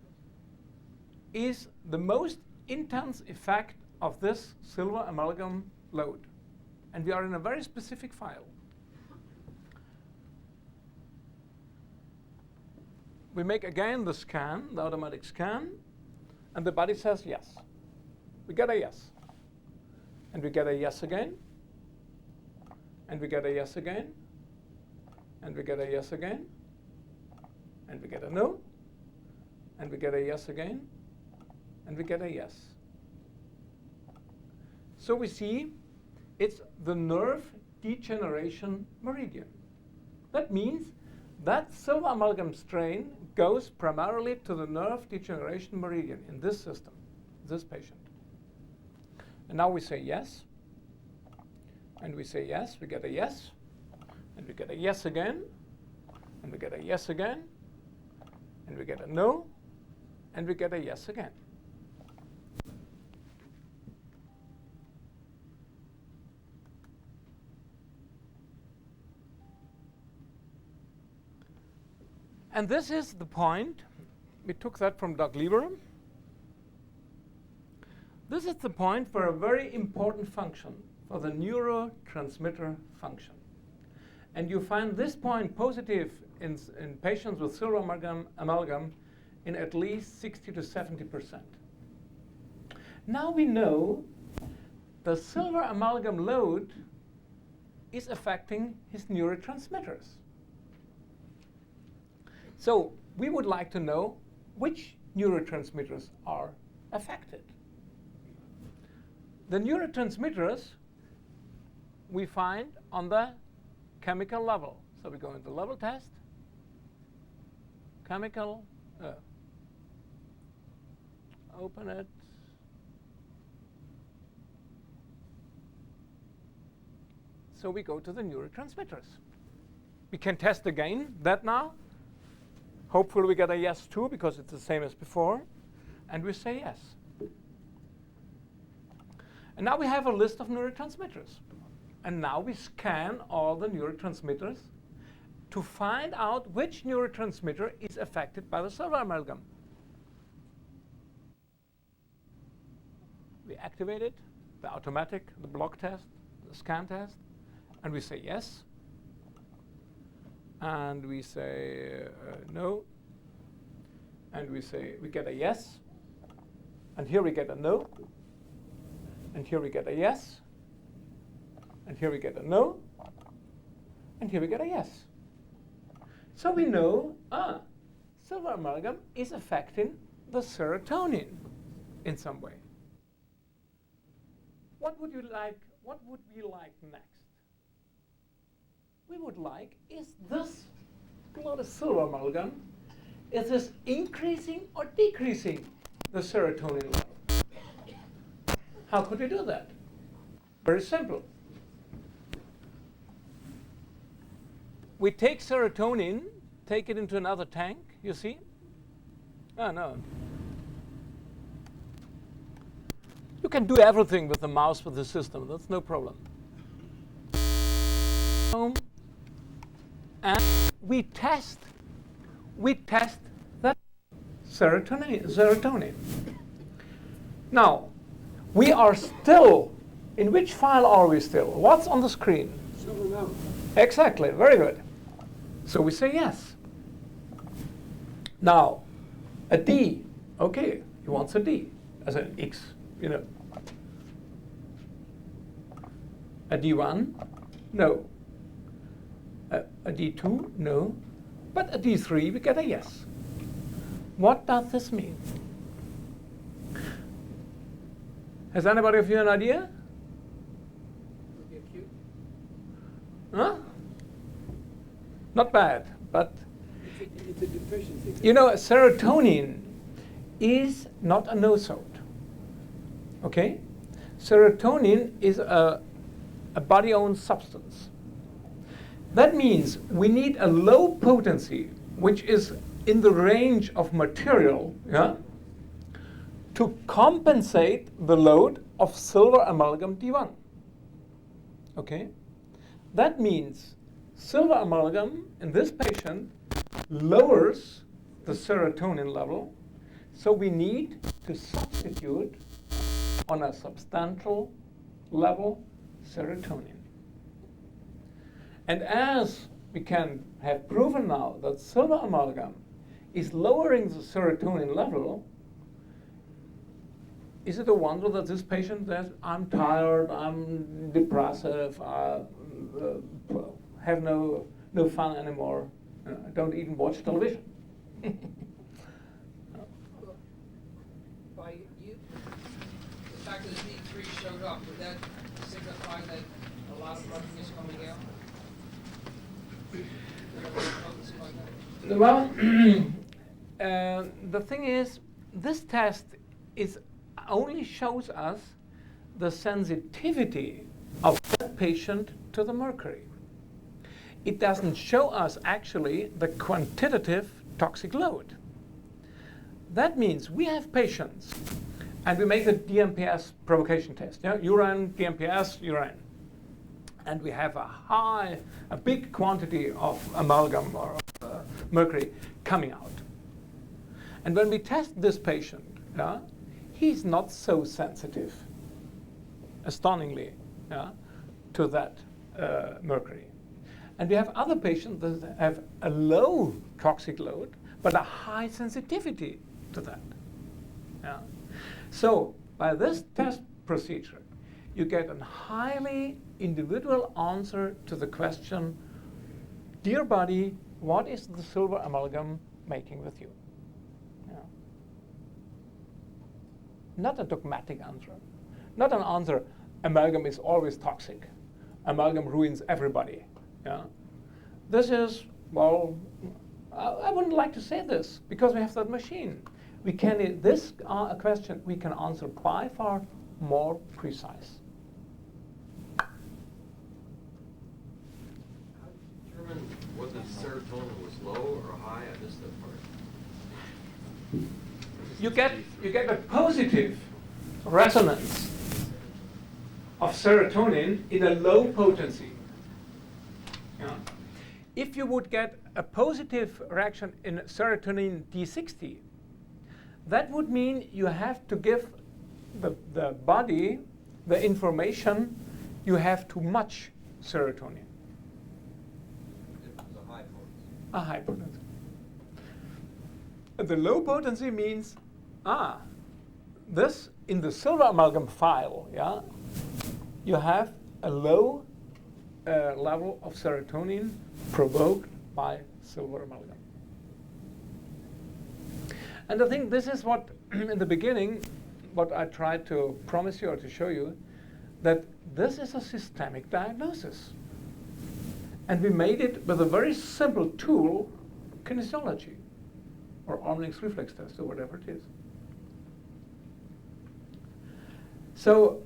is the most intense effect of this silver amalgam load. And we are in a very specific file. We make again the scan, the automatic scan, and the body says yes. We get a yes. And we get a yes again. And we get a yes again. And we get a yes again. And we get a no. And we get a yes again. And we get a yes. So we see it's the nerve degeneration meridian. That means that silver amalgam strain goes primarily to the nerve degeneration meridian in this system, this patient. And now we say yes. And we say yes, we get a yes. And we get a yes again. And we get a yes again. And we get a no. And we get a yes again. And this is the point. We took that from Doug Lieber. This is the point for a very important function, for the neurotransmitter function. And you find this point positive in patients with silver amalgam in at least 60 to 70%. Now we know the silver amalgam load is affecting his neurotransmitters. So we would like to know which neurotransmitters are affected. The neurotransmitters we find on the chemical level. So we go into level test, chemical, open it. So we go to the neurotransmitters. We can test again that now. Hopefully we get a yes too, because it's the same as before. And we say yes. And now we have a list of neurotransmitters. And now we scan all the neurotransmitters to find out which neurotransmitter is affected by the silver amalgam. We activate it, the automatic, the block test, the scan test, and we say yes. And we say no. And we say, we get a yes. And here we get a no. And here we get a yes. And here we get a no. And here we get a yes. So we know, silver amalgam is affecting the serotonin in some way. What would we like next? We would like, is this blood of silver amalgam, is this increasing or decreasing the serotonin level? How could we do that? Very simple. We take serotonin, take it into another tank, you see? Oh, no. You can do everything with the mouse with the system, that's no problem. And we test that serotonin. Now, we are still, in which file are we still? What's on the screen? Exactly, very good. So we say yes. Now, a D, okay, he wants a D as an X, you know. A D1, no. A D2, no. But a D3, we get a yes. What does this mean? Has anybody of you an idea? Would be acute. Huh? Not bad, but It's a deficiency. you know, serotonin is not a nosode. Okay? Serotonin is a body-owned substance. That means we need a low potency, which is in the range of material, yeah, to compensate the load of silver amalgam D1. Okay? That means silver amalgam in this patient lowers the serotonin level, so we need to substitute on a substantial level serotonin. And as we can have proven now that silver amalgam is lowering the serotonin level, is it a wonder that this patient says, I'm tired, I'm depressive, I have no fun anymore, I don't even watch television? By you, the fact that D3 showed up, would that signify that a lot of rubbing is coming out? Well, the thing is, this test only shows us the sensitivity of that patient to the mercury. It doesn't show us actually the quantitative toxic load. That means we have patients, and we make the DMPS provocation test. Yeah? Urine, DMPS, urine. And we have a big quantity of amalgam or mercury coming out. And when we test this patient, he's not so sensitive, astonishingly, to that mercury. And we have other patients that have a low toxic load, but a high sensitivity to that. So by this test procedure, you get a highly individual answer to the question, dear body, what is the silver amalgam making with you? Not a dogmatic answer. Not an answer, amalgam is always toxic. Amalgam ruins everybody. This is, well, I wouldn't like to say this because we have that machine. We can, this a question we can answer by far more precise. How did you determine whether serotonin was low or high? I missed that part. You get a positive resonance of serotonin in a low potency. If you would get a positive reaction in serotonin D60, that would mean you have to give the body the information you have too much serotonin. It was a high potency. A high potency. And the low potency means, this in the silver amalgam file, you have a low level of serotonin provoked by silver amalgam. And I think this is what, in the beginning, what I tried to promise you or to show you, that this is a systemic diagnosis. And we made it with a very simple tool, kinesiology, or arm-length reflex test, or whatever it is. So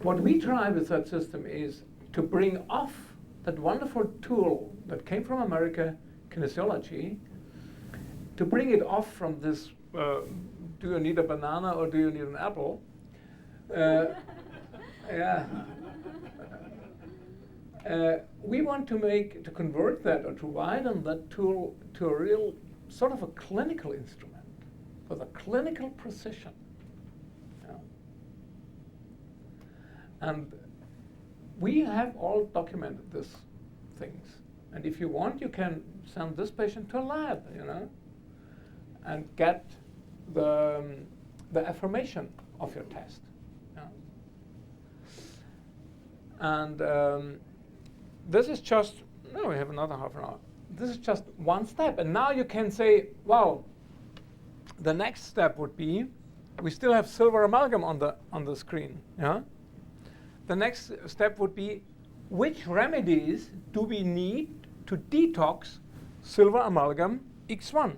what we try with that system is to bring off that wonderful tool that came from America, kinesiology, to bring it off from this, do you need a banana or do you need an apple? We want to convert that or to widen that tool to a real sort of a clinical instrument with a clinical precision. And we have all documented these things. And if you want, you can send this patient to a lab, and get the affirmation of your test. And this is just, no, we have another half an hour. This is just one step. And now you can say, well, the next step would be, we still have silver amalgam on the screen. The next step would be, which remedies do we need to detox silver amalgam X1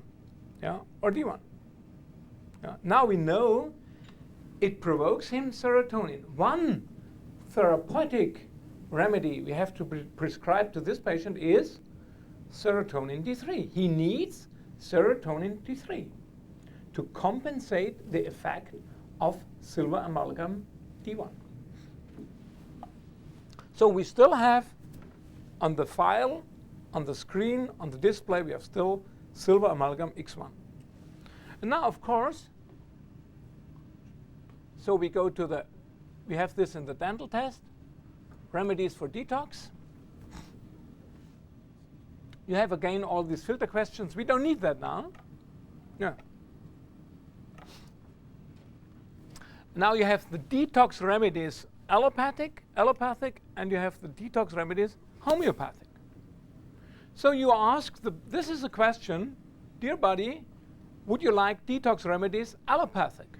or D1? Now we know it provokes him serotonin. One therapeutic remedy we have to prescribe to this patient is serotonin D3. He needs serotonin D3 to compensate the effect of silver amalgam D1. So we still have on the file, on the screen, on the display, we have still silver amalgam X1. And now, of course, so we go to the We have this in the dental test. Remedies for detox. You have again all these filter questions. We don't need that now. Yeah. Now you have the detox remedies allopathic, and you have the detox remedies homeopathic. So you ask, this is a question, dear buddy, would you like detox remedies allopathic?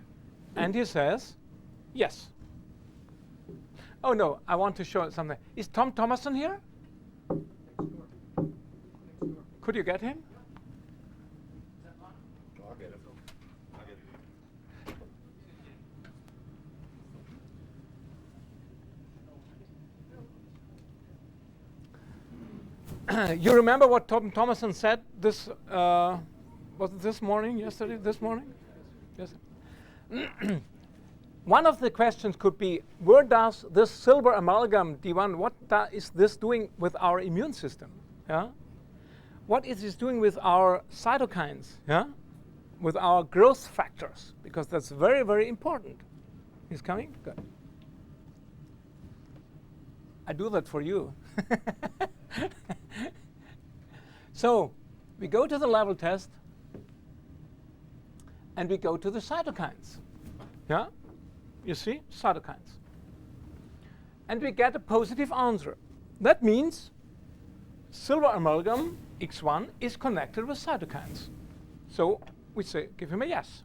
And he says, yes. Oh no, I want to show something. Is Tom Thomason here? Could you get him? I'll get it. You remember what Tom Thomason said this, was it this morning, yesterday, this morning? Yes. One of the questions could be, where does this silver amalgam D1, what is this doing with our immune system? Yeah? What is this doing with our cytokines? Yeah? With our growth factors? Because that's very, very important. He's coming? Good. I do that for you. So we go to the level test and we go to the cytokines. Yeah? You see? Cytokines. And we get a positive answer. That means silver amalgam X1 is connected with cytokines. So we say, give him a yes.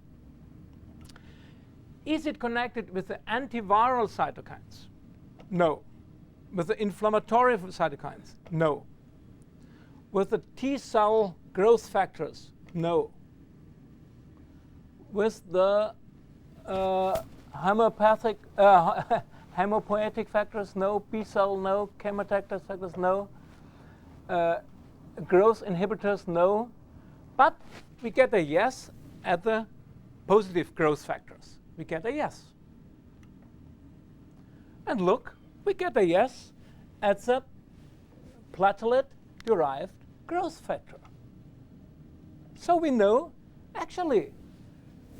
Is it connected with the antiviral cytokines? No. With the inflammatory cytokines? No. With the T cell growth factors? No. With the homeopathic, hemopoietic factors? No. B cell? No. Chemotactic factors? No. Growth inhibitors? No. But we get a yes at the positive growth factors. We get a yes. And look, we get a yes at the platelet-derived growth factor. So we know, actually,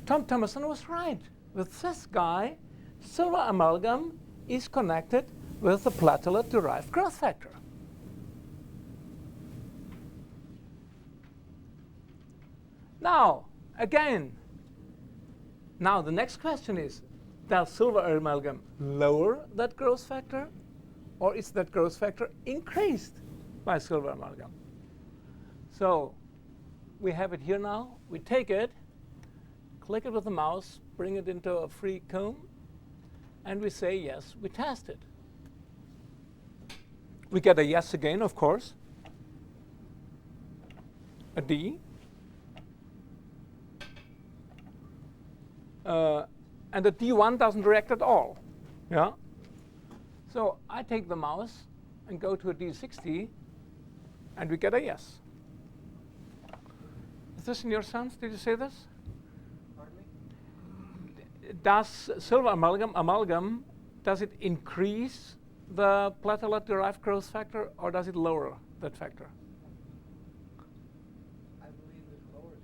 Tom Thomason was right. With this guy, silver amalgam is connected with the platelet-derived growth factor. Now, again, now the next question is, does silver amalgam lower that growth factor, or is that growth factor increased by silver amalgam? So we have it here now. We take it, click it with the mouse, bring it into a free comb, and we say yes, we test it. We get a yes again, of course, a D, and the D1 doesn't react at all. Yeah? So I take the mouse and go to a D60, and we get a yes. Is this in your sense? Did you say this? Pardon me? Does silver amalgam, does it increase the platelet-derived growth factor, or does it lower that factor? I believe it lowers.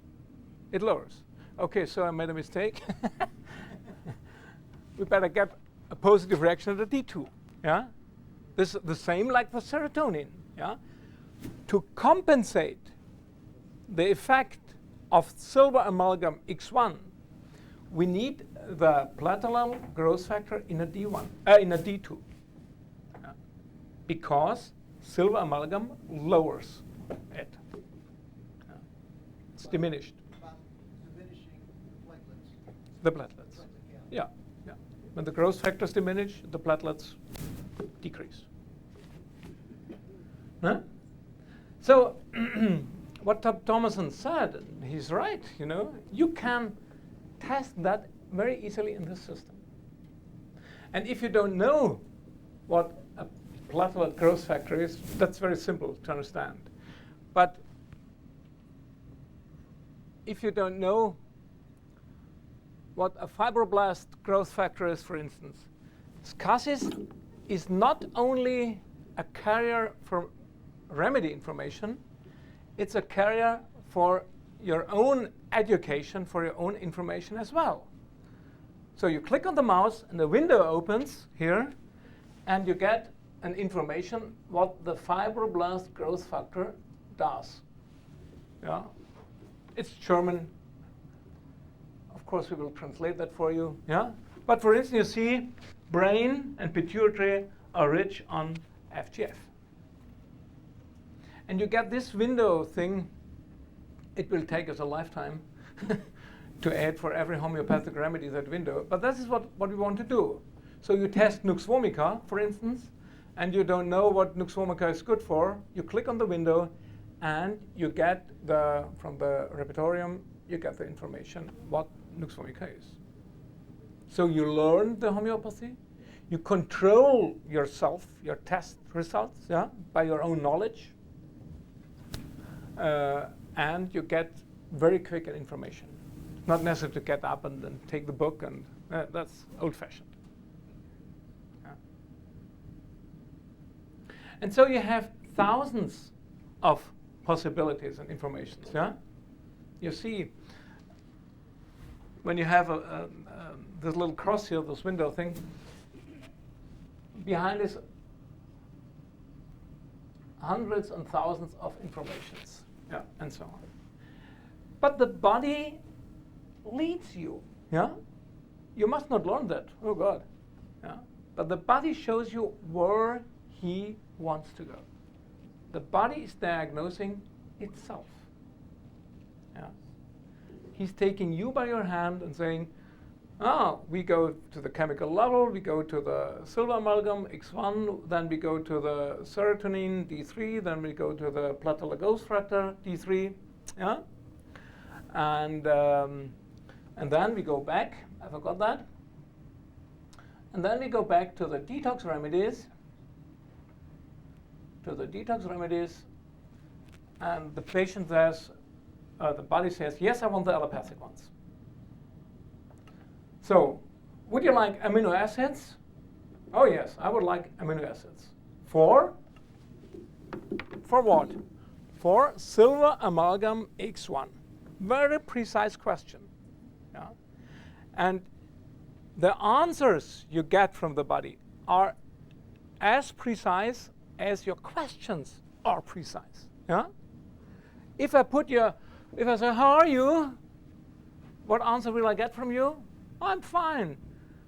It lowers. OK, so I made a mistake. We better get a positive reaction at the D2. Yeah? This is the same like the serotonin. Yeah? To compensate the effect of silver amalgam X1, we need the platelet growth factor in a D1, in a D2. Yeah? Because silver amalgam lowers it. Yeah? It's diminished. About diminishing The platelets. Yeah, yeah. When the growth factors diminish, the platelets decrease. Huh? So what Thomason said, he's right. You know, you can test that very easily in this system. And if you don't know what a platelet growth factor is, that's very simple to understand. But if you don't know what a fibroblast growth factor is, for instance, SCASIS is not only a carrier for remedy information, it's a carrier for your own education, for your own information as well. So you click on the mouse, and the window opens here, and you get an information what the fibroblast growth factor does. Yeah, it's German. Of course, we will translate that for you. Yeah, but for instance, you see brain and pituitary are rich on FGF, and you get this window thing. It will take us a lifetime to add for every homeopathic remedy that window. But this is what we want to do. So you test Nux vomica, for instance, and you don't know what Nux vomica is good for. You click on the window, and you get from the repertorium, you get the information what Nux vomica is. So you learn the homeopathy. You control yourself, your test results, yeah, by your own knowledge. And you get very quick information. It's not necessary to get up and then take the book, and that's old-fashioned. Yeah. And so you have thousands of possibilities and informations. Yeah, you see when you have this little cross here, this window thing. Behind is hundreds and thousands of informations. Yeah, and so on. But the body leads you. Yeah, you must not learn that. Oh God. Yeah, but the body shows you where he wants to go. The body is diagnosing itself. Yeah, he's taking you by your hand and saying, "Oh, we go to the chemical level. We go to the silver amalgam X1. Then we go to the serotonin D3. Then we go to the platelet growth factor D3. Yeah, and then we go back. I forgot that. And then we go back to the detox remedies. And the patient says, the body says, yes, I want the allopathic ones. So, would you like amino acids? Oh yes, I would like amino acids. For what? For silver amalgam X1. Very precise question. Yeah? And the answers you get from the body are as precise as your questions are precise. Yeah? If I say, how are you? What answer will I get from you? I'm fine.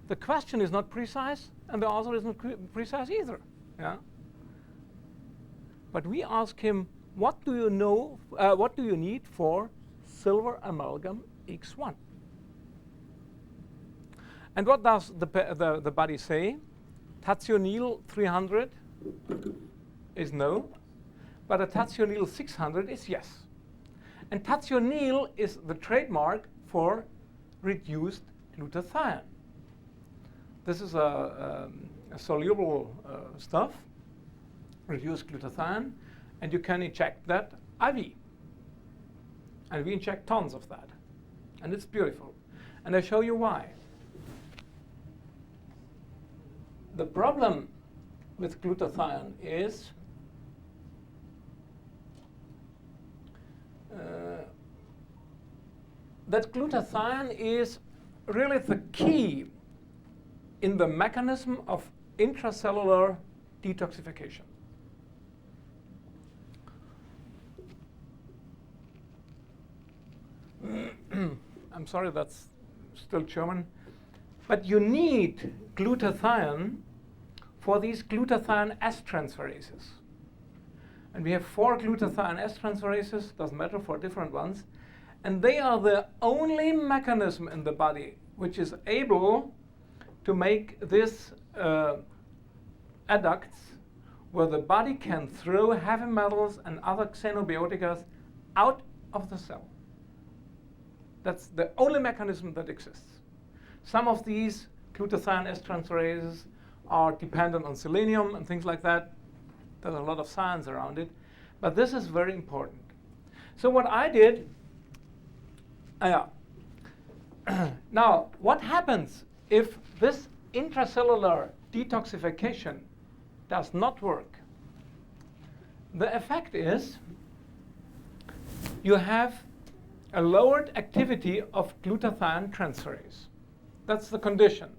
The question is not precise, and the answer is not precise either. Yeah? But we ask him, what do you know? What do you need for silver amalgam X1? And what does the body say? Tationil 300 is no, but a tationil 600 is yes. And tationil is the trademark for reduced glutathione. This is a soluble stuff, reduced glutathione, and you can inject that IV. And we inject tons of that. And it's beautiful. And I show you why. The problem with glutathione is that glutathione is really the key in the mechanism of intracellular detoxification. I'm sorry, that's still German. But you need glutathione for these glutathione S transferases. And we have 4 glutathione S transferases, doesn't matter, 4 different ones. And they are the only mechanism in the body which is able to make this adducts where the body can throw heavy metals and other xenobioticas out of the cell. That's the only mechanism that exists. Some of these glutathione S transferases are dependent on selenium and things like that. There's a lot of science around it. But this is very important. So what I did, now what happens if this intracellular detoxification does not work? The effect is you have a lowered activity of glutathione transferase. That's the condition.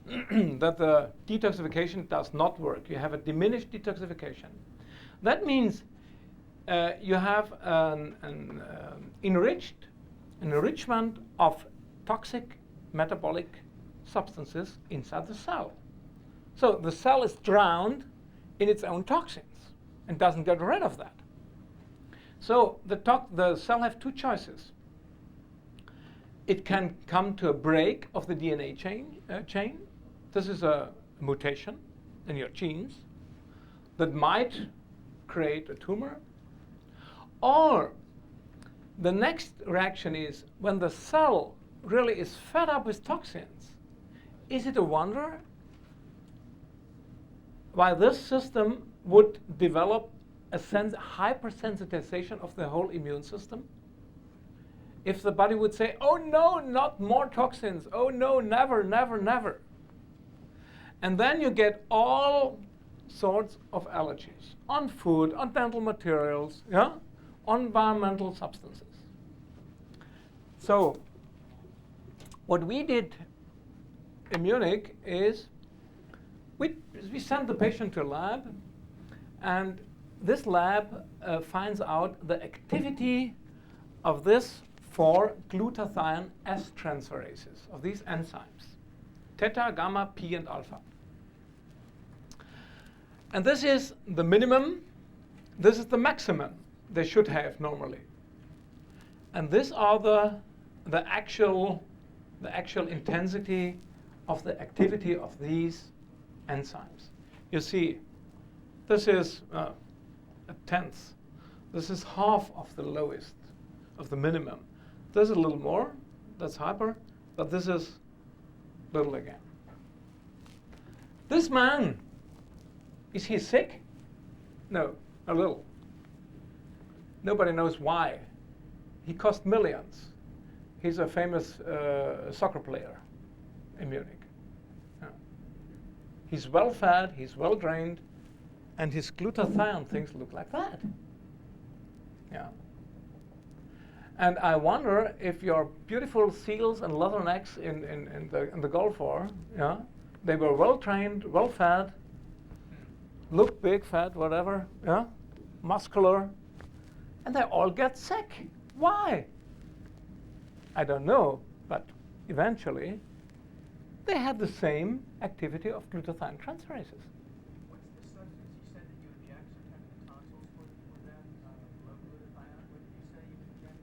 That the detoxification does not work. You have a diminished detoxification. That means you have an enrichment of toxic metabolic substances inside the cell. So the cell is drowned in its own toxins and doesn't get rid of that. So the cell has two choices. It can come to a break of the DNA chain. This is a mutation in your genes that might create a tumor. Or the next reaction is when the cell really is fed up with toxins. Is it a wonder why this system would develop a hypersensitization of the whole immune system? If the body would say, oh no, not more toxins. Oh no, never, never, never. And then you get all sorts of allergies on food, on dental materials, yeah? On environmental substances. So what we did in Munich is we sent the patient to a lab, and this lab finds out the activity of this 4 glutathione S transferases, of these enzymes, theta, gamma, P, and alpha. And this is the minimum, this is the maximum they should have normally. And these are the actual intensity of the activity of these enzymes. You see, this is a tenth. This is half of the lowest, of the minimum. This is a little more, that's hyper, but this is little again. This man, is he sick? No, a little. Nobody knows why. He cost millions. He's a famous soccer player in Munich. Yeah. He's well fed, he's well drained, and his glutathione things look like that. Yeah. And I wonder if your beautiful seals and leathernecks in the Gulf War, yeah, they were well trained, well fed, looked big, fat, whatever, yeah, muscular, and they all get sick. Why? I don't know, but eventually they had the same activity of glutathione transferases. What's the substance you said that you inject sometimes in the tonsils for that low glutathione? What did you say you inject?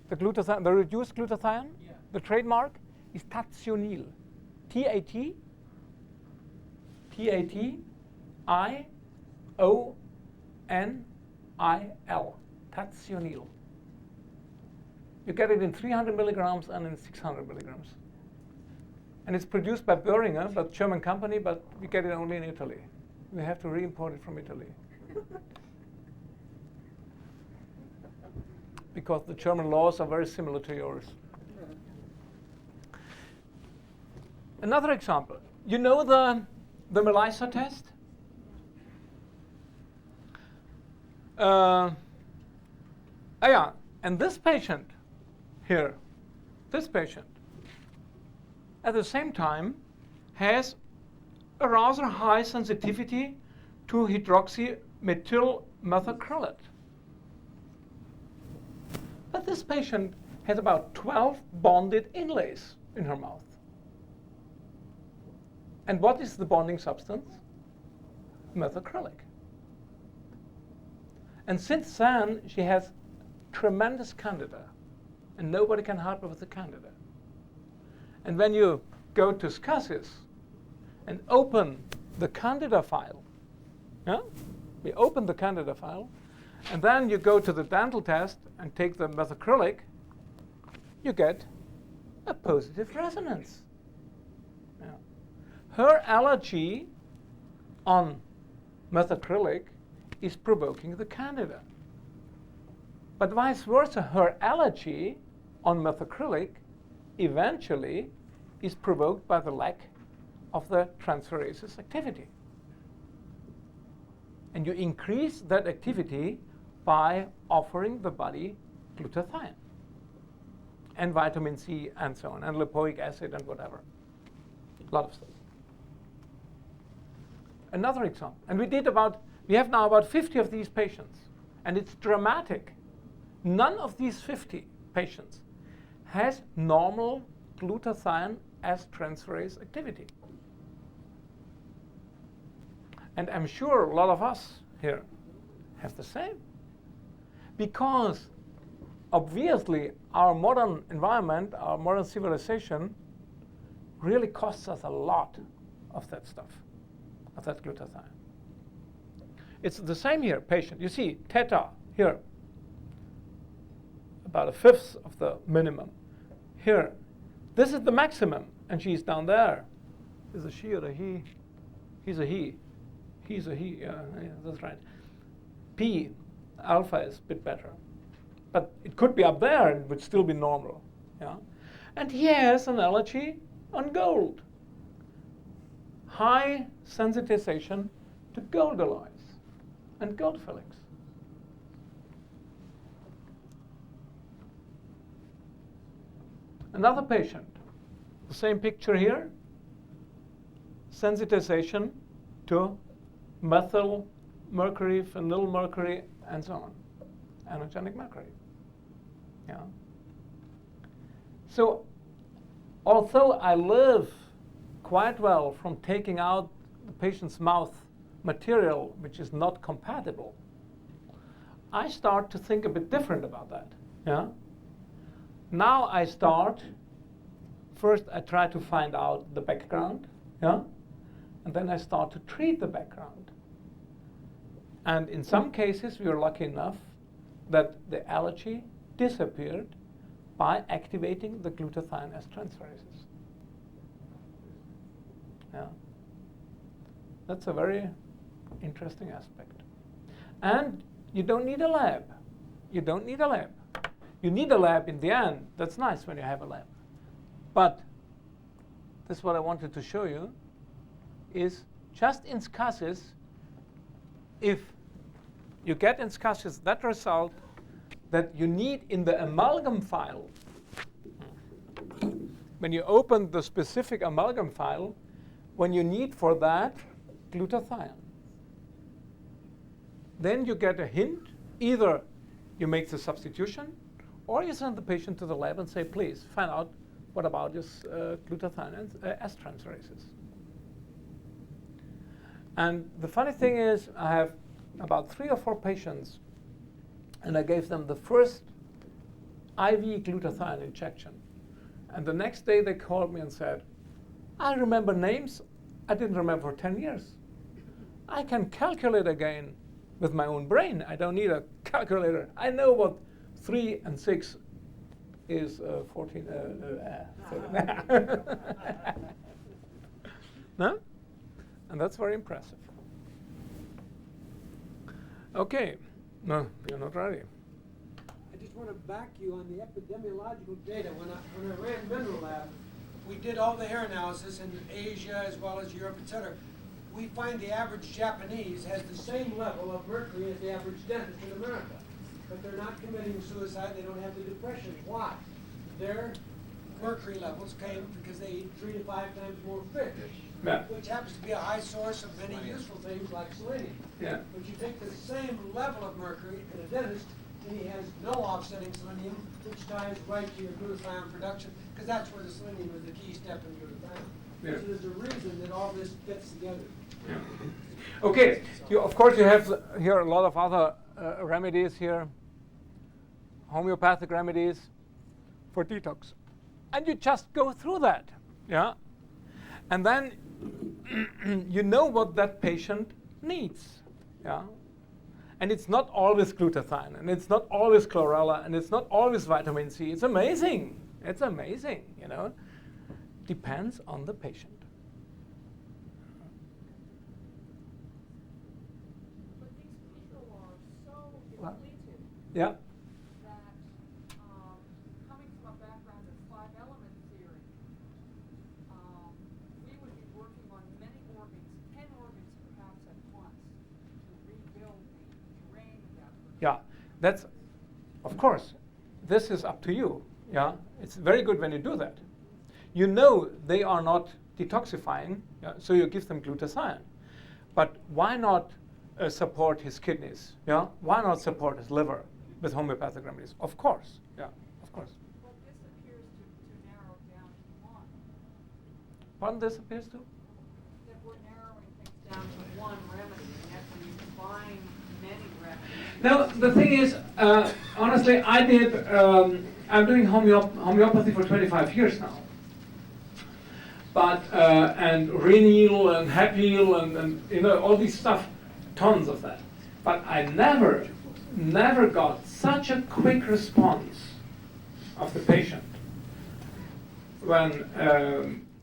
The glutathione, the reduced glutathione, Yeah. the trademark is Tationil. Tationil. Tationil. You get it in 300 milligrams and in 600 milligrams. And it's produced by Boehringer, but German company, but we get it only in Italy. We have to re-import it from Italy. Because the German laws are very similar to yours. Another example. You know the Melissa test? Yeah, and this patient here, this patient, at the same time has a rather high sensitivity to hydroxymethyl methacrylate. But this patient has about 12 bonded inlays in her mouth. And what is the bonding substance? Methacrylic. And since then, she has tremendous candida, and nobody can help her with the candida. And when you go to SCSIS and open the candida file, yeah? We open the candida file, and then you go to the dental test and take the methacrylic, you get a positive resonance. Yeah. Her allergy on methacrylic is provoking the candida. But vice versa, her allergy on methacrylic eventually is provoked by the lack of the transferases activity. And you increase that activity by offering the body glutathione. and vitamin C and so on, and lipoic acid and whatever. A lot of stuff. Another example, and we have now about 50 of these patients, and it's dramatic. None of these 50 patients has normal glutathione as transferase activity. And I'm sure a lot of us here have the same. Because obviously our modern environment, our modern civilization really costs us a lot of that stuff, of that glutathione. It's the same here, patient. You see, theta here, about a fifth of the minimum. Here, this is the maximum, and she's down there. Is a she or a he? He's a he. He's a he, yeah, that's right. P, alpha is a bit better. But it could be up there and would still be normal. Yeah? And he has an allergy on gold. High sensitization to gold alloys and gold fillings. Another patient, the same picture here, sensitization to methyl mercury, phenyl mercury, and so on, anorganic mercury. Yeah. So, although I live quite well from taking out the patient's mouth material which is not compatible, I start to think a bit different about that. Yeah. Now I start, first I try to find out the background, yeah? And then I start to treat the background. And in some cases, we are lucky enough that the allergy disappeared by activating the glutathione as transferases. Yeah. That's a very interesting aspect. And you don't need a lab. You don't need a lab. You need a lab in the end. That's nice when you have a lab. But this is what I wanted to show you, is just in SCSIS, if you get in SCSIS that result that you need in the amalgam file, when you open the specific amalgam file, when you need for that glutathione, then you get a hint. Either you make the substitution, or you send the patient to the lab and say, please, find out what about this glutathione as transferases. And the funny thing is, I have about 3 or 4 patients, and I gave them the first IV glutathione injection. And the next day they called me and said, I remember names I didn't remember for 10 years. I can calculate again with my own brain. I don't need a calculator. I know what 3 and 6 is 14. No? And that's very impressive. Okay. No, you're not ready. I just want to back you on the epidemiological data. When I ran Mineral Lab, we did all the hair analysis in Asia as well as Europe, et cetera. We find the average Japanese has the same level of mercury as the average dentist in America. But they're not committing suicide, they don't have the depression. Why? Their mercury levels came because they eat 3 to 5 times more fish, Yeah. which happens to be a high source of many useful things like selenium. Yeah. But you take the same level of mercury in a dentist, and he has no offsetting selenium, which ties right to your glutathione production, because that's where the selenium is the key step in glutathione. Yeah. So there's a reason that all this gets together. Yeah. Okay. Of course, you have here a lot of other remedies here, homeopathic remedies for detox. And you just go through that. Yeah. And then you know what that patient needs. Yeah. And it's not always glutathione, and it's not always chlorella, and it's not always vitamin C. It's amazing. It's amazing, you know. Depends on the patient. But these people are so What? depleted Yeah. that, coming from a background of 5-element theory, we would be working on many organs, 10 organs perhaps at once, to rebuild the drain of that person. Yeah. That's, of course, this is up to you. Yeah, it's very good when you do that. You know they are not detoxifying, yeah, so you give them glutathione. But why not support his kidneys? Yeah, why not support his liver with homeopathic remedies? Of course, yeah, of course. Well, this appears to narrow down to one, Pardon, this appears to? that we're narrowing things down to one remedy, and yet when you combine many remedies. Now, the thing is, honestly, I'm doing homeopathy for 25 years now. But, and renal and happy and you know, all this stuff, tons of that. But I never got such a quick response of the patient when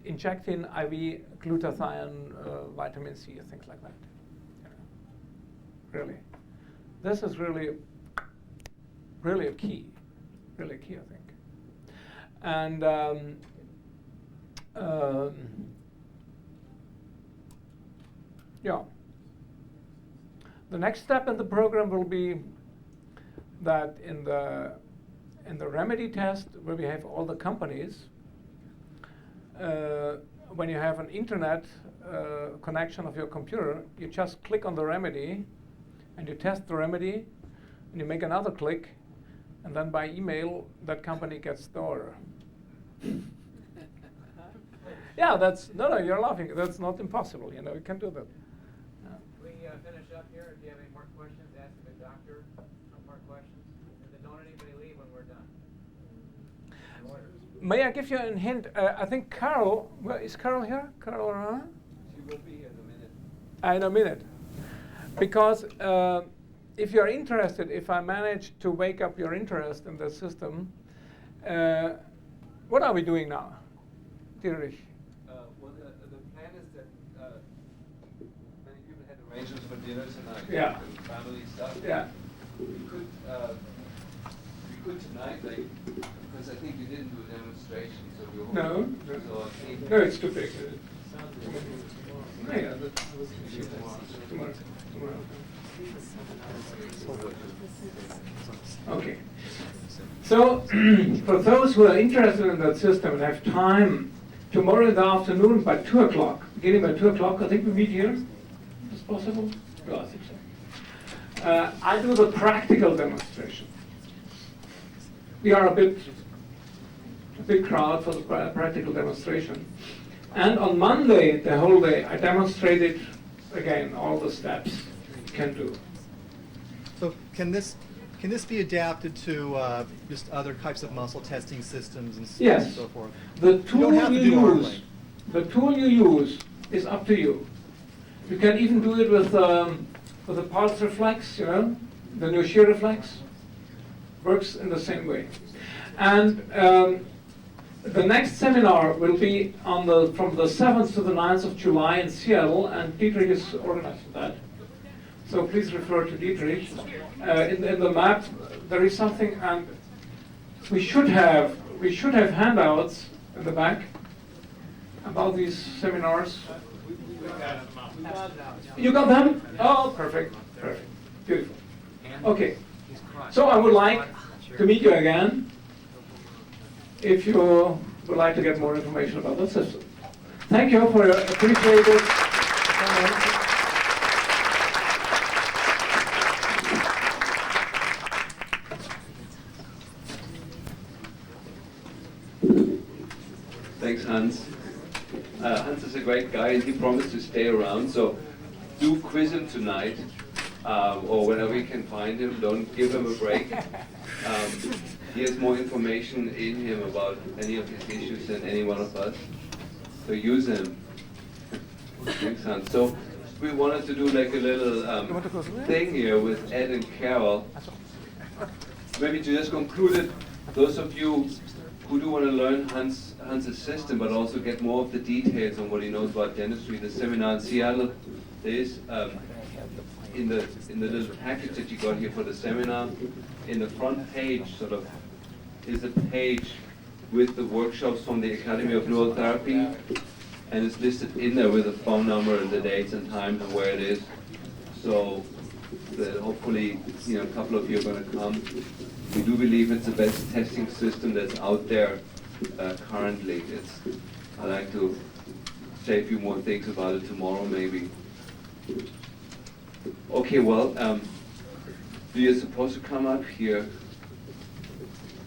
injecting IV glutathione, vitamin C, things like that. Really. This is really a key, I think. And yeah. The next step in the program will be that in the remedy test, where we have all the companies, when you have an internet connection of your computer, you just click on the remedy, and you test the remedy, and you make another click, and then by email, that company gets the order. Yeah, no, you're laughing. That's not impossible. You know, you can do that. We finish up here. If you have any more questions, ask the doctor. No more questions. And then don't anybody leave when we're done. May I give you a hint? I think Carol, is Carol here? Carol around? She will be here in a minute. In a minute. Because if you're interested, if I manage to wake up your interest in the system, what are we doing now, Dietrich? Well, the plan is that many people had arrangements for dinner tonight. Yeah. And family stuff. Yeah. We could tonight, like, because I think you didn't do a demonstration, so we hope. No. So I think. No, it's too big. No, yeah, tomorrow. Okay. So, for those who are interested in that system and have time, tomorrow in the afternoon by 2 o'clock, beginning by 2 o'clock, I think we meet here. Is it possible? Yeah, I think so. I do the practical demonstration. We are a big crowd for the practical demonstration. And on Monday, the whole day, I demonstrated, again, all the steps you can do. So can this be adapted to just other types of muscle testing systems and Yes. so forth? The You tool don't have to you do arm use, length. the tool you use is up to you. You can even do it with a pulse reflex, you know, the new shear reflex. Works in the same way. And the next seminar will be from the 7th to the 9th of July in Seattle, and Dietrich is organizing that. So please refer to Dietrich. In the map, there is something, and we should have handouts in the back about these seminars. You got them? Oh, perfect, beautiful. Okay, so I would like to meet you again if you would like to get more information about the system. Thank you for your appreciated comment. Thanks, Hans. Hans is a great guy, and he promised to stay around. So do quiz him tonight, or whenever you can find him. Don't give him a break. He has more information in him about any of his issues than any one of us. So use him. Thanks, Hans. So we wanted to do like a little thing here with Ed and Carol. Maybe to just conclude it, those of you who do want to learn Hans's system, but also get more of the details on what he knows about dentistry, the seminar in Seattle, there is in the little package that you got here for the seminar, in the front page, sort of, is a page with the workshops from the Academy of Neurotherapy, and it's listed in there with a phone number and the dates and times and where it is. So that hopefully, a couple of you are going to come. We do believe it's the best testing system that's out there currently. I'd like to say a few more things about it tomorrow, maybe. Okay, well, you're supposed to come up here,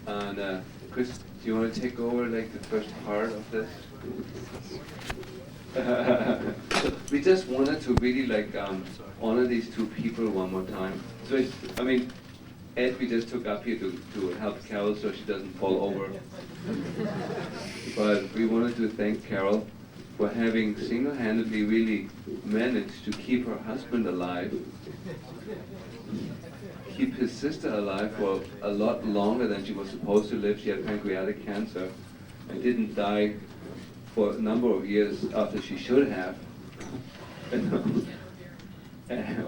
and Chris, do you want to take over like the first part of this? So we just wanted to really honor these two people one more time. So Ed, we just took up here to help Carol so she doesn't fall over. But we wanted to thank Carol for having single-handedly really managed to keep her husband alive, keep his sister alive for a lot longer than she was supposed to live. She had pancreatic cancer and didn't die for a number of years after she should have.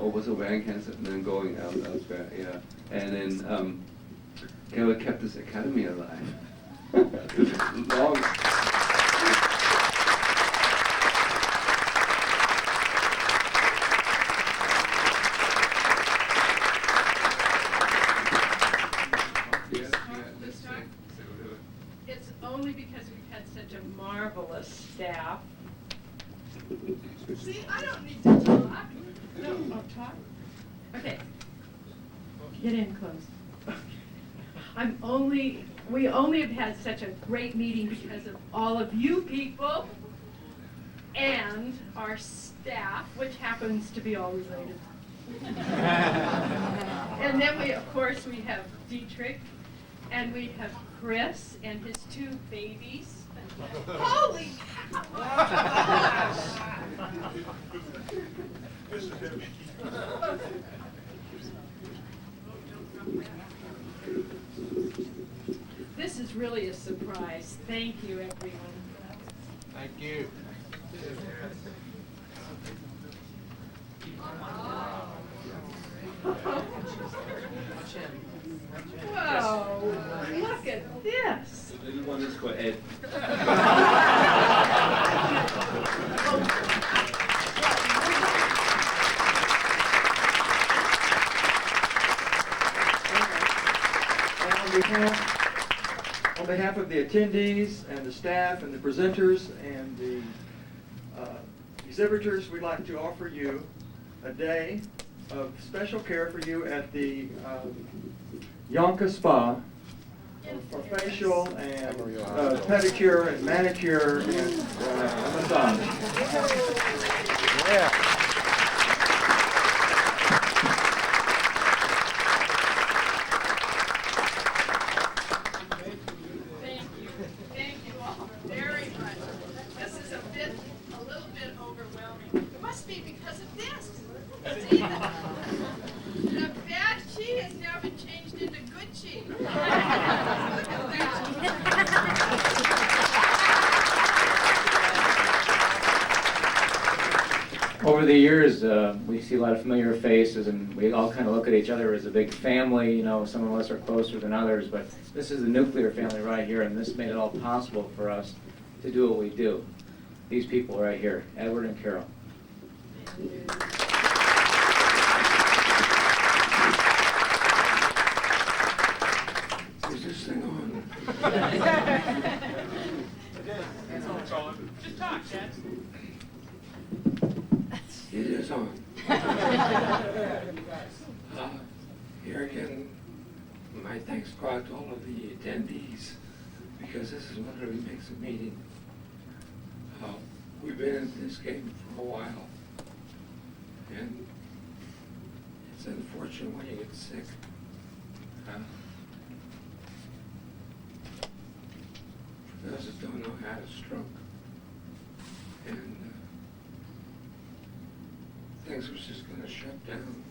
Or was ovarian cancer and then going elsewhere, yeah. And then Carol kept this academy alive. Long. It's only because we've had such a marvelous staff. See, I don't need to talk. No, I'll talk. Okay. Get in close. We only have had such a great meeting because of all of you people and our staff, which happens to be all related. And then of course, we have Dietrich, and we have Chris and his two babies. Holy cow! This is really a surprise. Thank you, everyone. Thank you. Whoa, look at this. The little one is for Ed. On behalf of the attendees and the staff and the presenters and the exhibitors, we'd like to offer you a day of special care for you at the Yonka Spa for facial and pedicure and manicure and massage. Yeah. Thank you all very much. This is a little bit overwhelming. It must be because of this. See, the bad chi has now been changed into good chi. Look at that. Over the years, we see a lot of familiar faces, and we all kind of look at each other as a big family. You know, some of us are closer than others, but this is the nuclear family right here, and this made it all possible for us to do what we do. These people right here, Edward and Carol. Is this thing on? Just talk, Dad. It is on. Here again, my thanks go out to all of the attendees, because this is what really makes a meeting. We've been in this game for a while, and it's unfortunate when you get sick. For those that don't know how to stroke, and things was just going to shut down.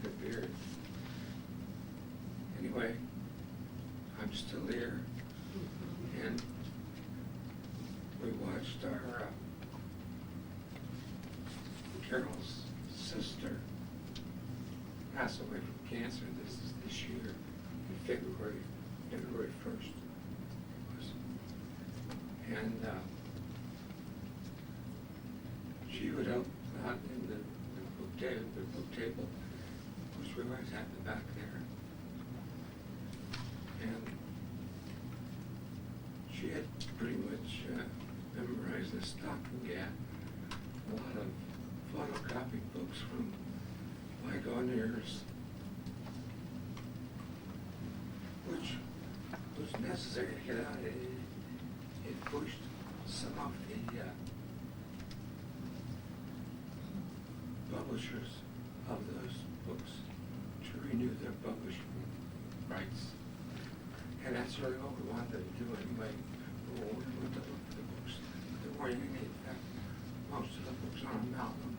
It appeared. Anyway, I'm still here, and we watched our Carol's sister pass away from cancer. This year, in February 1st. It was. And she would help out in the book table, which we always have the back there. And she had pretty much memorized the stocking gap. A lot of photocopied books from Lygoneers, which was necessary to get out. It pushed some of the publishers of those books to renew their publishing rights. And that's really what we wanted to do anyway. We wanted to look for the books that weren't unique. In fact, most of the books are on Malcolm.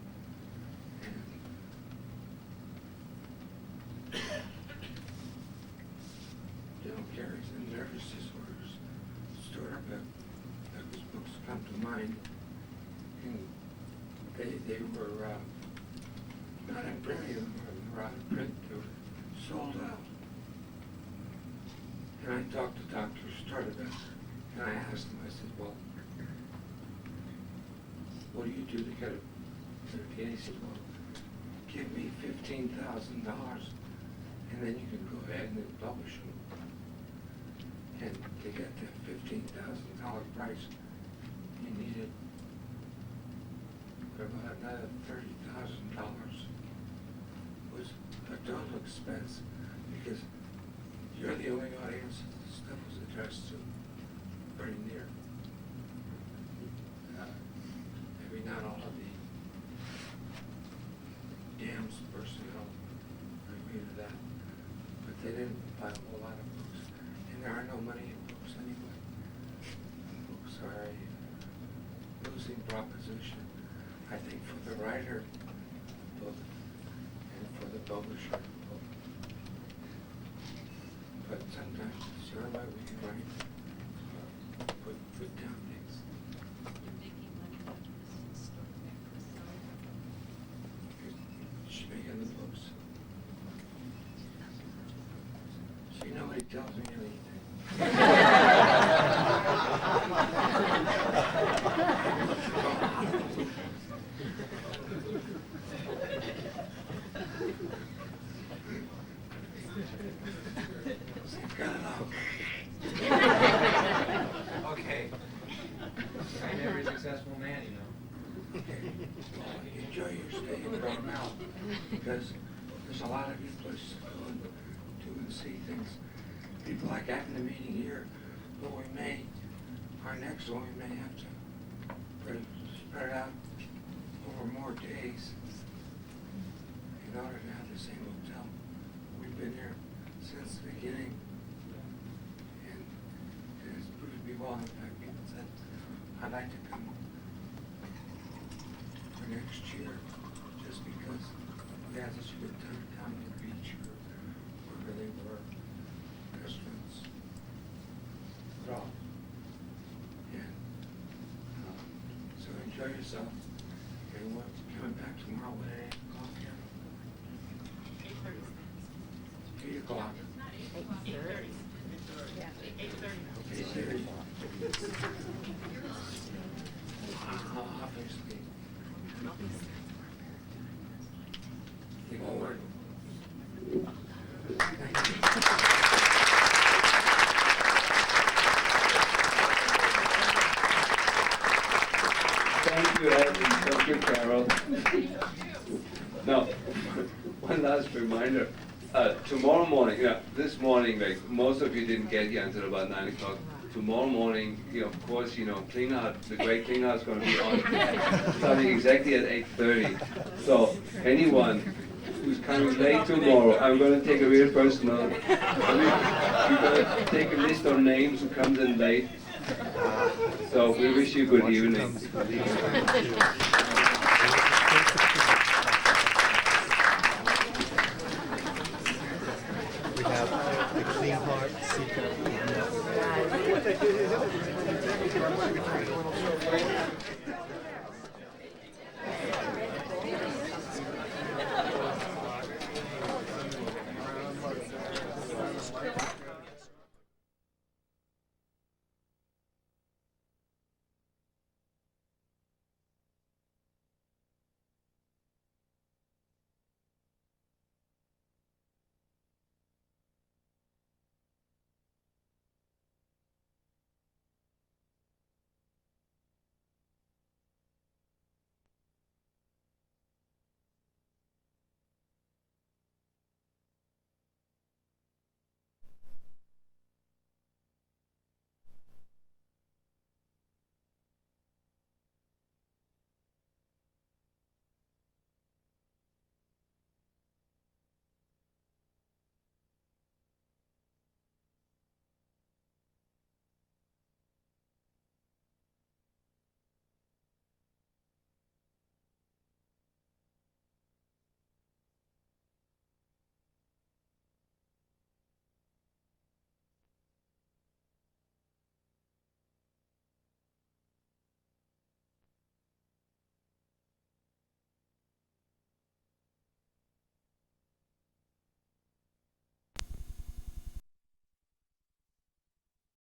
And Gary's and nervous disorders stored up those books come to mind. And they were not in print, they were out of print, they were sold out. And I talked to Dr. Stardust, and I asked him, I said, well, what do you do to get a and he said, well, give me $15,000, and then you can go ahead and publish them. And to get that $15,000 price, you needed about another $30,000 was a total expense, because you're the only audience that the stuff was addressed to, pretty near. Maybe not all of the DAM's personnel agree to that, but they didn't buy a whole lot of books, and there are no money in books anyway. Books are a losing proposition, I think, for the writer book and for the publisher book. But sometimes it's the only way we can write, put down things. She's making the books. See, nobody tells me Okay. I'm a very successful man, you know. Okay. Well, enjoy your stay in Carmel, because there's a lot of good places to go and do and see things. People like having a meeting here, but our next one, we may have to spread it out over more days in order to have the same hotel. We've been here since the beginning, and it's proved to be well. In fact, people said, I'd like to come for next year, just because we had such a good time down at the beach, or wherever they were, restaurants, at all. And so enjoy yourself, and we're coming back tomorrow at 8 o'clock here. 8 o'clock. 8:30. Yeah, 8:30. 8:30. Obviously. They won't work. Thank you, Ed. Thank you, Carol. Now, one last reminder. Tomorrow morning, this morning, like, most of you didn't get here until about 9 o'clock. Tomorrow morning, of course, Clean Out, the great Clean Out is going to be on, starting exactly at 8:30. So anyone who's coming late tomorrow, I'm going to take a real personal, we're going to take a list of names who comes in late. So we wish you good evening. We have the Clean Heart Secret.